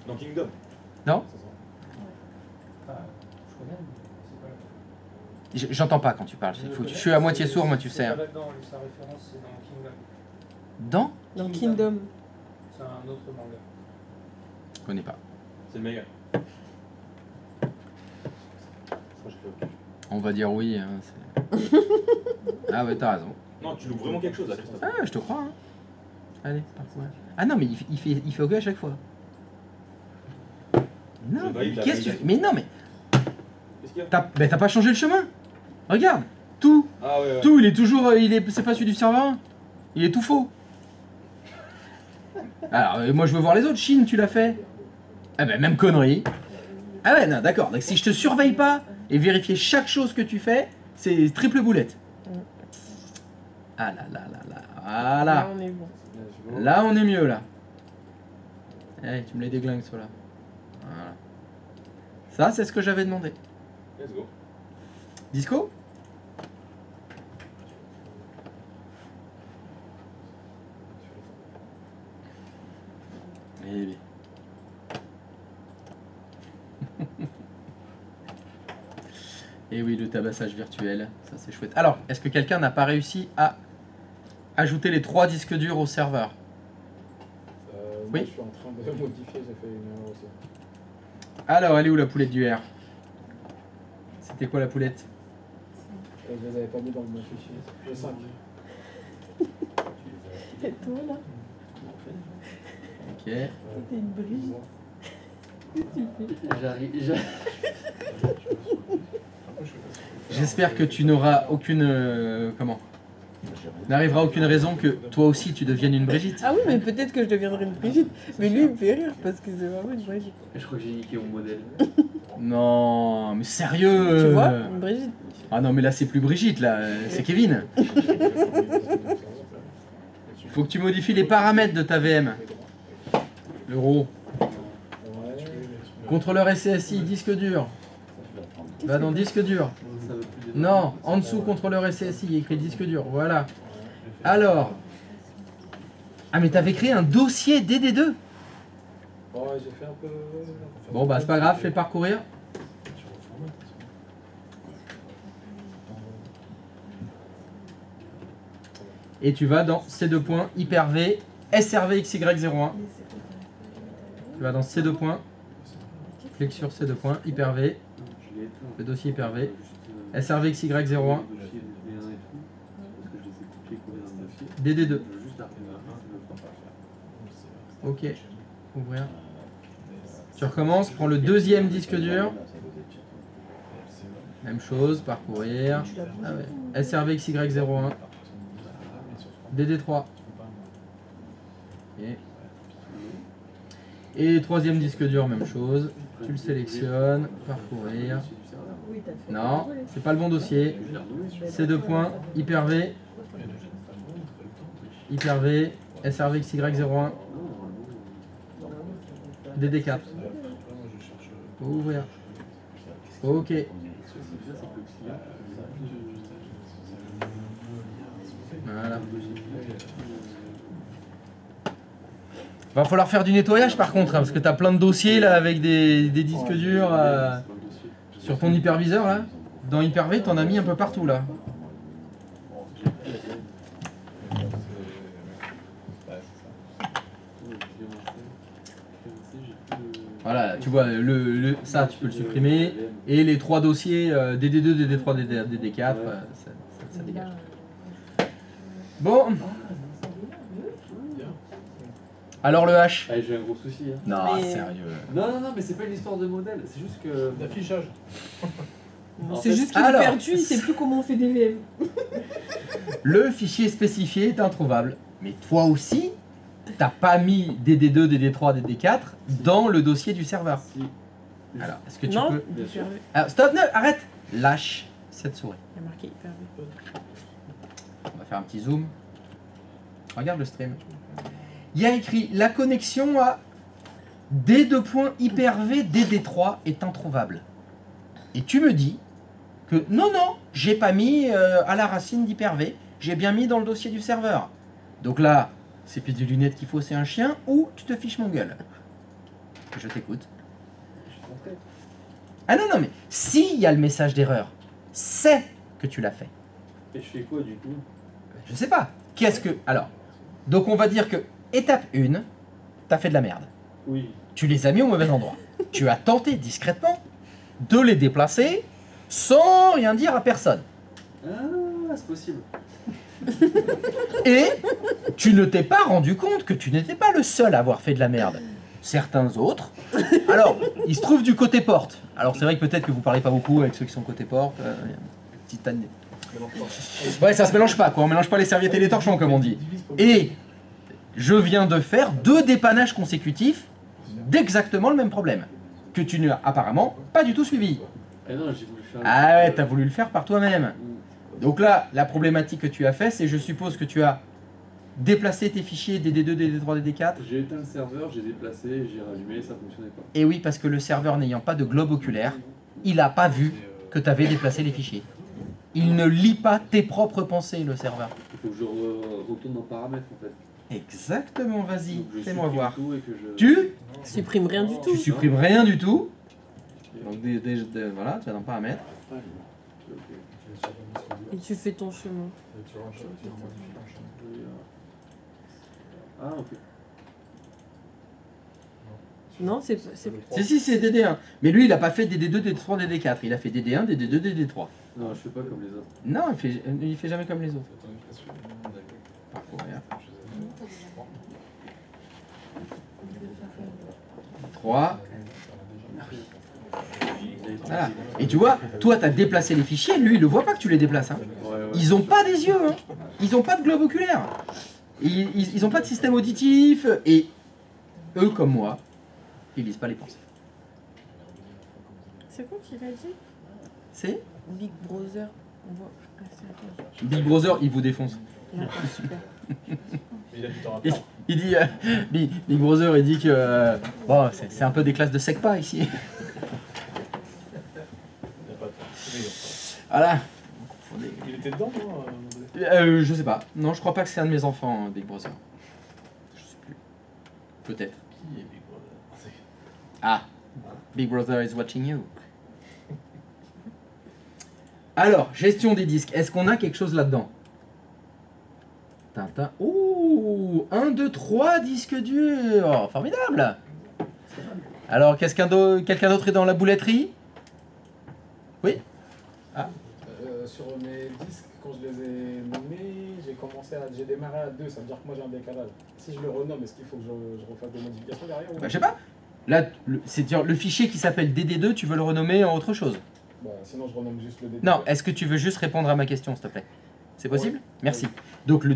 Dans Kingdom. Non, C'est ça. Je connais, mais c'est pas là. j'entends pas quand tu parles. Je suis à moitié sourd, moi tu sais. C'est hein. pas là-dedans, sa référence c'est dans Kingdom. Dans Dans Kingdom. C'est un autre manga. Je connais pas. C'est le meilleur. Ça, j'ai fait OK. On va dire oui. Hein, ah ouais, t'as raison. Non, tu loues vraiment quelque chose là, Christophe. Ah, je te crois. Hein. Allez, parcourir. Ah non, mais il fait OK à chaque fois. Non, Le bail, il a qu'est-ce que tu validé. fais? Mais non, mais Qu'est-ce qu'il y a? t'as pas changé le chemin. Regarde, tout, Ah ouais, ouais. tout, il est toujours, c'est pas celui du serveur 1. Il est tout faux. Alors, moi je veux voir les autres. Chine, tu l'as fait. Ah ben, même connerie. Ah ouais, non, d'accord. Donc si je te surveille pas et vérifier chaque chose que tu fais, c'est triple boulette. Ah là là là là. Voilà. Là, on est bon. Là, on est mieux, là. Eh, tu me les déglingues, ceux-là. Voilà. Ça, c'est ce que j'avais demandé. Let's go. Disco? Eh oui. Et oui, le tabassage virtuel, ça c'est chouette. Alors, est-ce que quelqu'un n'a pas réussi à ajouter les 3 disques durs au serveur? Moi, Oui. je suis en train de modifier, j'ai fait une erreur aussi. Alors, elle est où la poulette du R? C'était quoi la poulette? Je les avais pas mis dans le bon fichier. Le 5. Et toi, là? Ok. T'es une brise. J'arrive. J'espère que tu n'auras aucune... comment? N'arrivera aucune raison que toi aussi tu deviennes une Brigitte. Ah oui, mais peut-être que je deviendrai une Brigitte. Mais lui, il me fait rire parce que c'est vraiment une Brigitte. Je crois que j'ai niqué mon modèle. Non, mais sérieux. Tu vois, Brigitte. Ah non, mais là, c'est plus Brigitte, là, c'est Kevin. Faut que tu modifies les paramètres de ta VM. L'euro. Contrôleur SCSI, disque dur. Va dans disque dur. Ça veut plus dire- Non, en dessous, contrôleur SCSI, il y a écrit disque dur. Voilà. Alors. Ah, mais t'avais créé un dossier DD2. Ouais, j'ai fait un peu. Bon, bah, c'est pas grave, fais parcourir. Et tu vas dans C2 points, Hyper-V, SRV XY01. Tu vas dans C2 points. Clique sur C2 points, Hyper-V, Je l'ai éteint. le dossier Hyper-V, Juste, SRV XY01, dossier D1 et tout, parce que je les ai copiés-collés dans le dossier. DD2. Je veux juste arriver à 1, Ok, ouvrir. Tu recommences, prends le deuxième disque dur. Même chose, parcourir. Ah ouais. SRV XY01, DD3. Et troisième disque dur, même chose. Tu le sélectionnes, parcourir. Oui, t'as fait. Non, c'est pas le bon dossier. C2 points, Hyper-V, Hyper-V, SRV XY01, DD4. Ouvrir. Ok. Voilà. Va falloir faire du nettoyage par contre, hein, parce que t'as plein de dossiers là avec des disques durs sur ton hyperviseur là. Dans Hyper-V, t'en as mis un peu partout là. Voilà, tu vois, ça tu peux le supprimer. Et les trois dossiers DD2, DD3, DD4, ça dégage. Bon. Alors le H. Ah, j'ai un gros souci. Hein. Non, Mais- sérieux. Non, mais c'est pas une histoire de modèle, c'est juste que. D'affichage. En C'est fait- juste qu'il alors- est perdu, il sait plus comment on fait des VM. Le fichier spécifié est introuvable. Mais toi aussi, t'as pas mis DD2, DD3, DD4 dans le dossier du serveur. Si. Alors, est-ce que tu Non, peux... Bien sûr. Hyper-V. Alors, stop, non, arrête. Lâche cette souris. Il y a marqué Hyper-V. On va faire un petit zoom. Regarde le stream. Il y a écrit la connexion à D2.Hyper-V DD3 est introuvable. Et tu me dis que non, j'ai pas mis à la racine d'Hyper-V, j'ai bien mis dans le dossier du serveur. Donc là, c'est plus des lunettes qu'il faut, c'est un chien, ou tu te fiches mon gueule. Je t'écoute. Je suis rentré. Ah non, mais s'il y a le message d'erreur, c'est que tu l'as fait. Et je fais quoi du coup? Je sais pas. Qu'est-ce que... Alors, donc on va dire que étape 1, t'as fait de la merde. Oui. Tu les as mis au mauvais endroit. Tu as tenté discrètement de les déplacer sans rien dire à personne. Ah, c'est possible. Et tu ne t'es pas rendu compte que tu n'étais pas le seul à avoir fait de la merde. Certains autres. Alors, il se trouve du côté porte. Alors c'est vrai que peut-être que vous parlez pas beaucoup avec ceux qui sont côté porte. Petite année. Ouais, ça se mélange pas quoi. On mélange pas les serviettes et les torchons comme on dit. Et je viens de faire 2 dépannages consécutifs d'exactement le même problème. Que tu n'as apparemment pas du tout suivi. Ah non, j'ai voulu faire. Ah ouais, t'as voulu le faire par toi-même. Donc là, la problématique que tu as fait, c'est je suppose que tu as déplacé tes fichiers DD2, DD3, DD4. J'ai éteint le serveur, j'ai déplacé, j'ai rallumé, ça fonctionnait pas. Et oui, parce que le serveur n'ayant pas de globe oculaire, il n'a pas vu que tu avais déplacé les fichiers. Il ne lit pas tes propres pensées, le serveur. Il faut que je retourne dans paramètres en fait. Exactement, vas-y, Donc, je fais-moi supprime voir. tout et que je... Tu Supprime rien du tout. Tu supprimes rien du tout. Donc voilà, tu vas dans paramètres. Et tu fais ton chemin. Ah, ok. Non, c'est... Si, c'est DD1. Mais lui, il n'a pas fait DD2, DD3, DD4. Il a fait DD1, DD2, DD3. Non, je fais pas comme les autres. Non, il fait jamais comme les autres. Parcourir. 3. Voilà. Et tu vois, toi, tu as déplacé les fichiers. Lui, il ne voit pas que tu les déplaces. Hein. Ouais. Ils n'ont pas des yeux. Hein. Ils n'ont pas de globe oculaire. Ils n'ont pas de système auditif. Et eux, comme moi, ils lisent pas les pensées. C'est quoi qu'il a dit? C'est Big Brother. On voit. Ah, c'est attends. Big Brother, il vous défonce. D'accord, super. Il a du temps à Il, perdre. il dit, Big Brother, il dit que bon, c'est un peu des classes de SECPA ici. Il n'y a pas de temps. C'est mignon. Voilà. Il était dedans, non Je sais pas. Non, je crois pas que c'est un de mes enfants, Big Brother. Je sais plus. Peut-être. Qui est Big Brother? Ah, Big Brother is watching you. Alors, gestion des disques. Est-ce qu'on a quelque chose là-dedans? Tintin. Ouh, 1, 2, 3 disques durs. Formidable. Alors, quelqu'un d'autre est dans la bouletterie? Oui. Sur mes disques, quand je les ai nommés, j'ai démarré à 2, ça veut dire que moi j'ai un décalage. Si je le renomme, est-ce qu'il faut que je refasse des modifications derrière ou... Bah, je sais pas. Là, c'est-à-dire le fichier qui s'appelle DD2, tu veux le renommer en autre chose? Bah, sinon je renomme juste le DD2. Non, est-ce que tu veux juste répondre à ma question, s'il te plaît? C'est possible? Merci. Donc le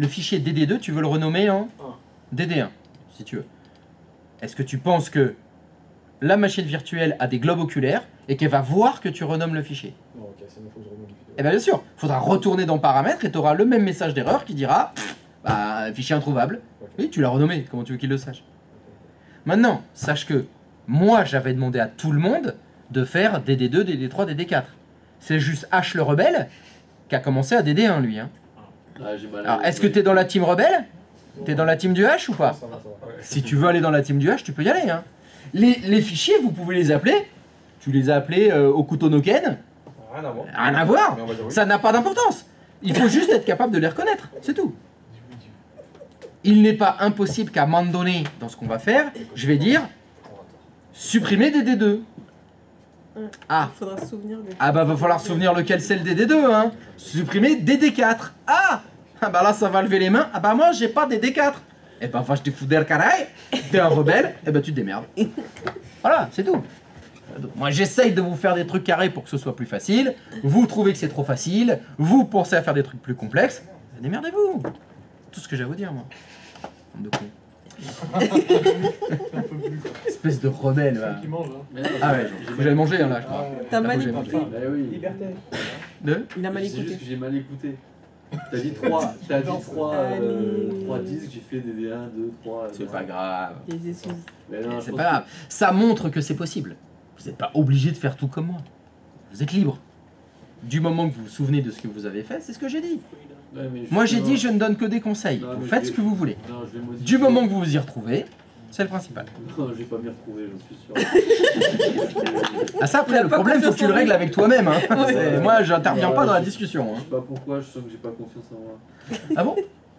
fichier DD2, tu veux le renommer en DD1, si tu veux. Est-ce que tu penses que la machine virtuelle a des globes oculaires et qu'elle va voir que tu renommes le fichier? Non, ok, sinon il faut que je renomme. Eh bien bien sûr, il faudra retourner dans paramètres et tu auras le même message d'erreur qui dira bah, fichier introuvable. Oui, tu l'as renommé, comment tu veux qu'il le sache? Maintenant, sache que moi j'avais demandé à tout le monde de faire DD2, DD3, DD4. C'est juste H le rebelle qui a commencé à DD1 lui. Hein. Ah, j'ai mal à- Alors est-ce que tu es dans la team rebelle? T'es dans la team du H ou pas? Ça va, ça va. Si tu veux aller dans la team du H, tu peux y aller. Hein. Les fichiers, vous pouvez les appeler. Tu les as appelés Okuto no Ken. Rien à voir. Rien à voir. Mais on va dire oui. Ça n'a pas d'importance. Il faut juste être capable de les reconnaître. C'est tout. Il n'est pas impossible qu'à un moment donné, dans ce qu'on va faire, je vais dire supprimer DD2. Ah. Il faudra se souvenir de... Ah bah va falloir se souvenir lequel c'est le DD2. Hein. Supprimer DD4. Ah. Ah bah là ça va lever les mains. Ah bah moi j'ai pas DD4. Eh ben va je te fous der caray. T'es un rebelle. Eh ben tu te démerdes. Voilà, c'est tout. Donc, moi j'essaye de vous faire des trucs carrés pour que ce soit plus facile. Vous trouvez que c'est trop facile. Vous pensez à faire des trucs plus complexes. Démerdez-vous. C'est tout ce que j'ai à vous dire moi. Bande de cons. Espèce de rebelle. Va. Qui mange, hein. Mais non, Ah ouais, j'ai faut que j'aille manger hein, là je crois. T'as mal j'ai écouté. mangé. Bah oui. Liberté. De Il a mal C'est juste écouté. que j'ai mal écouté. T'as dit 3, Allez. 3 disques, j'ai fait des D1, 2, 3. C'est pas grave. Des excuses. Mais non, je C'est pense pas grave. Ça montre que c'est possible. Vous n'êtes pas obligé de faire tout comme moi. Vous êtes libre. Du moment que vous vous souvenez de ce que vous avez fait, c'est ce que j'ai dit. que- Ouais, mais Moi j'ai non, dit je ne donne que des conseils. Non, Vous mais faites je ce que vous voulez. Non, je vais modifier. Du moment que vous vous y retrouvez, c'est le principal. Non, je vais pas m'y retrouver, j'en suis sûr. Ah ça après le problème faut que tu le règles avec toi-même. Hein. C'est- Moi j'interviens pas dans la discussion. Je Hein. sais pas pourquoi, je sens que j'ai pas confiance en moi. Ah bon?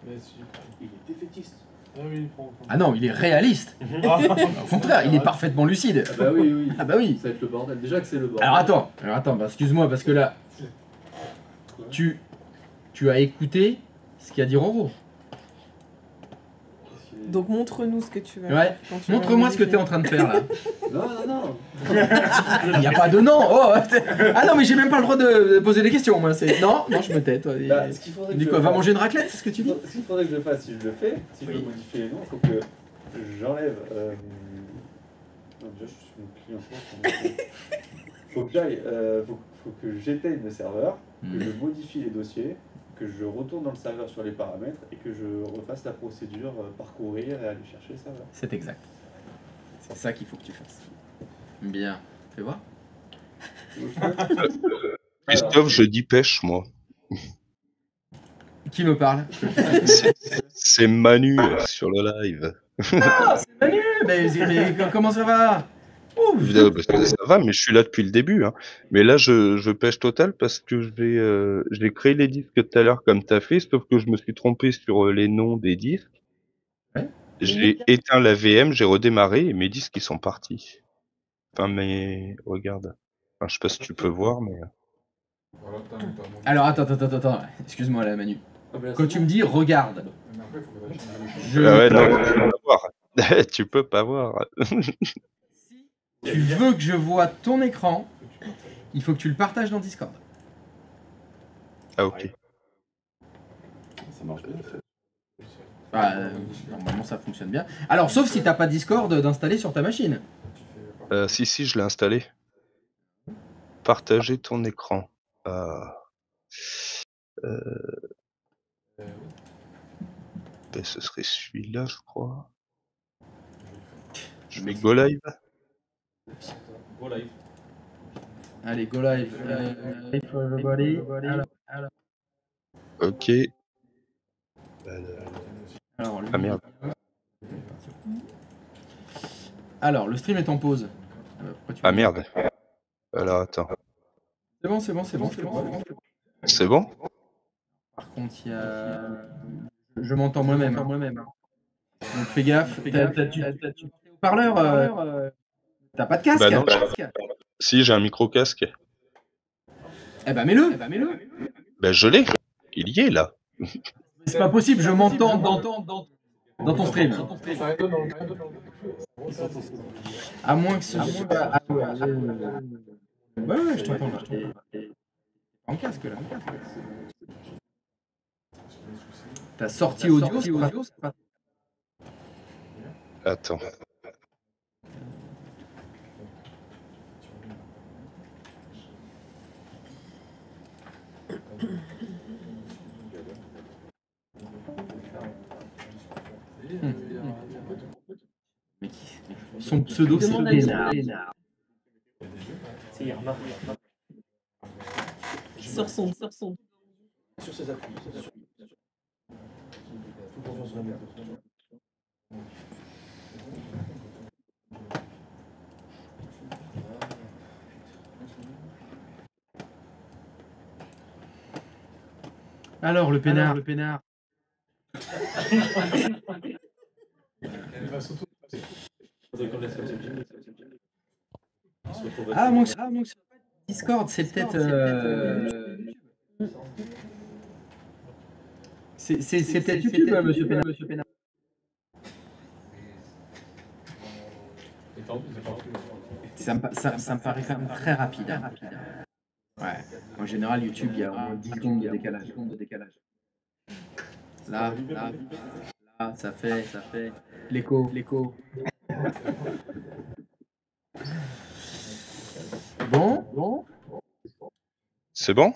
Mais si. Il est défaitiste. Ah oui, il prend. Ah non, il est réaliste. Au contraire, il est parfaitement lucide. Ah bah oui, oui. Ah bah oui. Ça va être le bordel. Déjà que c'est le bordel. Alors attends, bah, excuse-moi parce que là, Quoi tu as écouté ce qu'a dit Roro. Qu'est-ce qu'il est- Donc montre-nous ce que tu vas Ouais. faire quand tu vas Montre-moi ce que tu es en train de faire là. Non, non, non. Il n'y a pas de non. Oh, ah non, mais j'ai même pas le droit de poser des questions. Moi, c'est non, je me tais. Toi. Bah, ce qu'il faudrait que Dis je quoi, va fasse- manger une raclette, c'est ce que tu dis? Ce qu'il faudrait que je fasse, si je le fais, si je veux modifier les noms, il faut que j'enlève. Non, déjà, je suis mon client. Faut que j'aille. Faut que j'éteigne le serveur, que je modifie les dossiers, que je retourne dans le serveur sur les paramètres et que je refasse la procédure parcourir et aller chercher le serveur. C'est exact. C'est ça qu'il faut que tu fasses. Bien. Fais voir. Christophe, je dis pêche, moi. Qui me parle? C'est Manu sur le live. Ah, c'est Manu. Mais comment ça va? Ouf. Parce que ça va, mais je suis là depuis le début. Hein. Mais là, je pêche total parce que je vais créer les disques tout à l'heure comme tu as fait, sauf que je me suis trompé sur les noms des disques. Ouais. J'ai éteint la VM, j'ai redémarré et mes disques ils sont partis. Enfin, mais regarde. Enfin, je sais pas si tu peux voir, mais. Voilà, t'as mon- Alors attends. Excuse-moi là, Manu. Ah, bah là, Quand c'est tu bon. me dis regarde, Mais après, il faut que j'aille changer les je. Ah ouais, non, tu peux pas voir. Tu peux pas voir. Tu veux que je vois ton écran, il faut que tu le partages dans Discord. Ah ok. Ça marche bien. Bah, normalement ça fonctionne bien. Alors sauf si t'as pas Discord d'installer sur ta machine. Si, je l'ai installé. partager ton écran. Ah. Ben, ce serait celui-là, je crois. Je mets Go Live. Go live. Allez, go live. Live for everybody. Alors. Ok. Alors, lui, Ah merde. Alors, le stream est en pause. Ah merde. Alors attends. C'est bon, c'est bon, c'est bon. C'est bon? Par contre, il y a... Je m'entends moi-même. Donc fais gaffe. Tu parleur. T'as pas de casque? Bah non, si, j'ai un micro-casque. Eh ben mets-le. Ben je l'ai. Il y est là. C'est pas possible, je m'entends dans ton stream. À moins que ce soit... Ouais, je t'entends là. En casque là. Ta sortie audio, c'est pas... Attends. Son pseudo, c'est Lénard. Si, remarque. Sors son. Sur ses appuis. Faut confiance en la merde. Alors, le peinard. Elle va surtout. Ah, moi, Discord, c'est peut-être... C'est peut-être YouTube, monsieur Pénard. Ça me paraît quand même très rapide. Hein. Ouais. En général, YouTube, il y a au moins 10 secondes de décalage. Là, ça fait l'écho. Bon. C'est bon?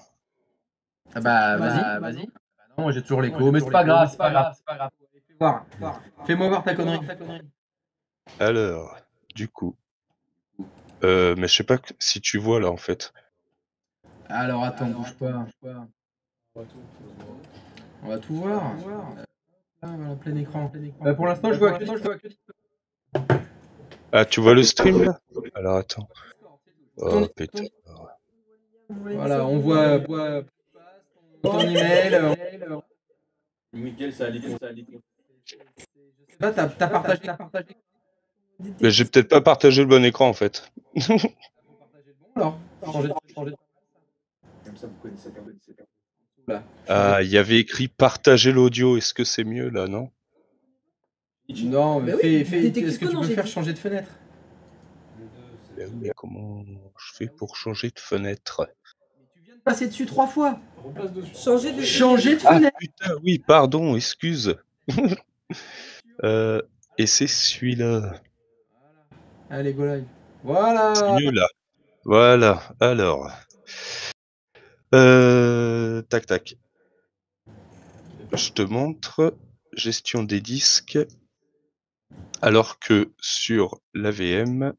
Ah bah, vas-y. Non, moi j'ai toujours l'écho, mais c'est pas grave. Fais-moi voir ta connerie. Alors, du coup. Mais je sais pas si tu vois là en fait. Alors attends, bouge pas. On va tout voir. Voilà, plein écran. Pour l'instant, je vois que... Ah, tu vois le stream là? Alors attends. Oh putain. Voilà, on voit ton email. Mickaël, ça a l'écran. Là, t'as partagé. Mais j'ai peut-être pas partagé le bon écran en fait. Alors, changer. Comme ça, vous connaissez pas. Ah, il y avait écrit partager l'audio. Est-ce que c'est mieux là, non? Non, mais est-ce que tu peux faire changer de fenêtre? Mais comment je fais pour changer de fenêtre? Tu viens de passer dessus 3 fois. Changer de Ah fenêtre. putain, oui, pardon, excuse. Et c'est celui-là. Allez, go live. Voilà. C'est mieux là. Voilà, alors. Tac. Je te montre gestion des disques. Alors que sur l'AVM,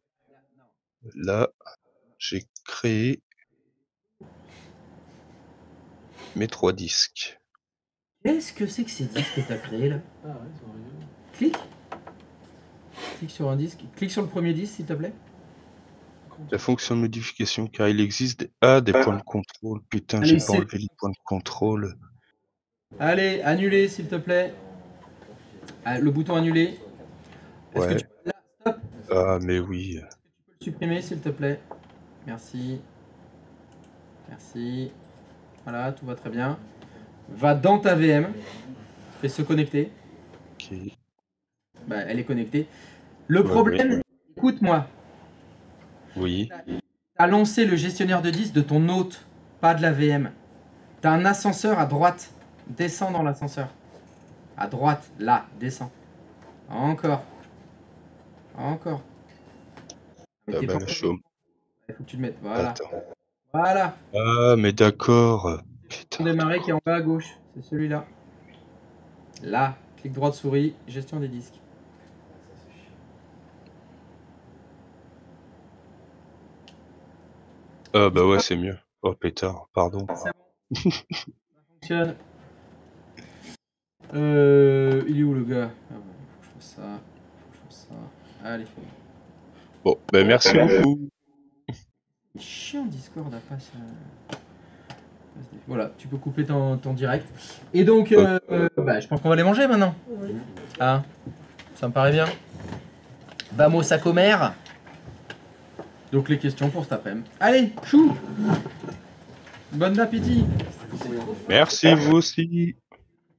là, j'ai créé mes 3 disques. Qu'est-ce que c'est que ces disques que t'as créés là? Clique sur un disque. Clique sur le premier disque, s'il te plaît. La fonction de modification, car il existe des points de contrôle. Putain, Allez, j'ai pas enlevé les points de contrôle. Allez, annuler, s'il te plaît. Ah, le bouton annuler. Est-ce que Ouais. tu peux... Là, stop. Ah, mais oui. Tu peux le supprimer, s'il te plaît. Merci. Voilà, tout va très bien. Va dans ta VM. Fais se connecter. Ok. Bah, elle est connectée. Le problème, écoute-moi. Oui. T'as lancé le gestionnaire de disques de ton hôte, pas de la VM. T'as un ascenseur à droite. Descends dans l'ascenseur. À droite, là, descends. Encore. Ah bah, je suis au... Il faut que tu le mettes. Voilà. Attends. Voilà. Ah, mais d'accord. Gestion démarrer qui est en bas à gauche. C'est celui-là. Là. Clic droit de souris. Gestion des disques. Ah, bah ouais, c'est mieux. Oh, pétard, pardon. C'est bon. Ça fonctionne. Il est où le gars? Ah ouais, faut que je fasse ça. Faut que je fasse ça. Allez. Bon, bah merci beaucoup. C'est chiant Discord à pas ça. Voilà, tu peux couper ton direct. Et donc, bah, je pense qu'on va les manger maintenant. Oui. Ah, ça me paraît bien. Vamos à comer. Donc les questions pour cet après-midi. Allez, chou. Bon appétit. Merci, vous aussi.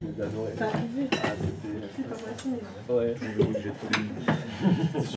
T'as arrivé. C'est pas facile. Ouais, j'ai tout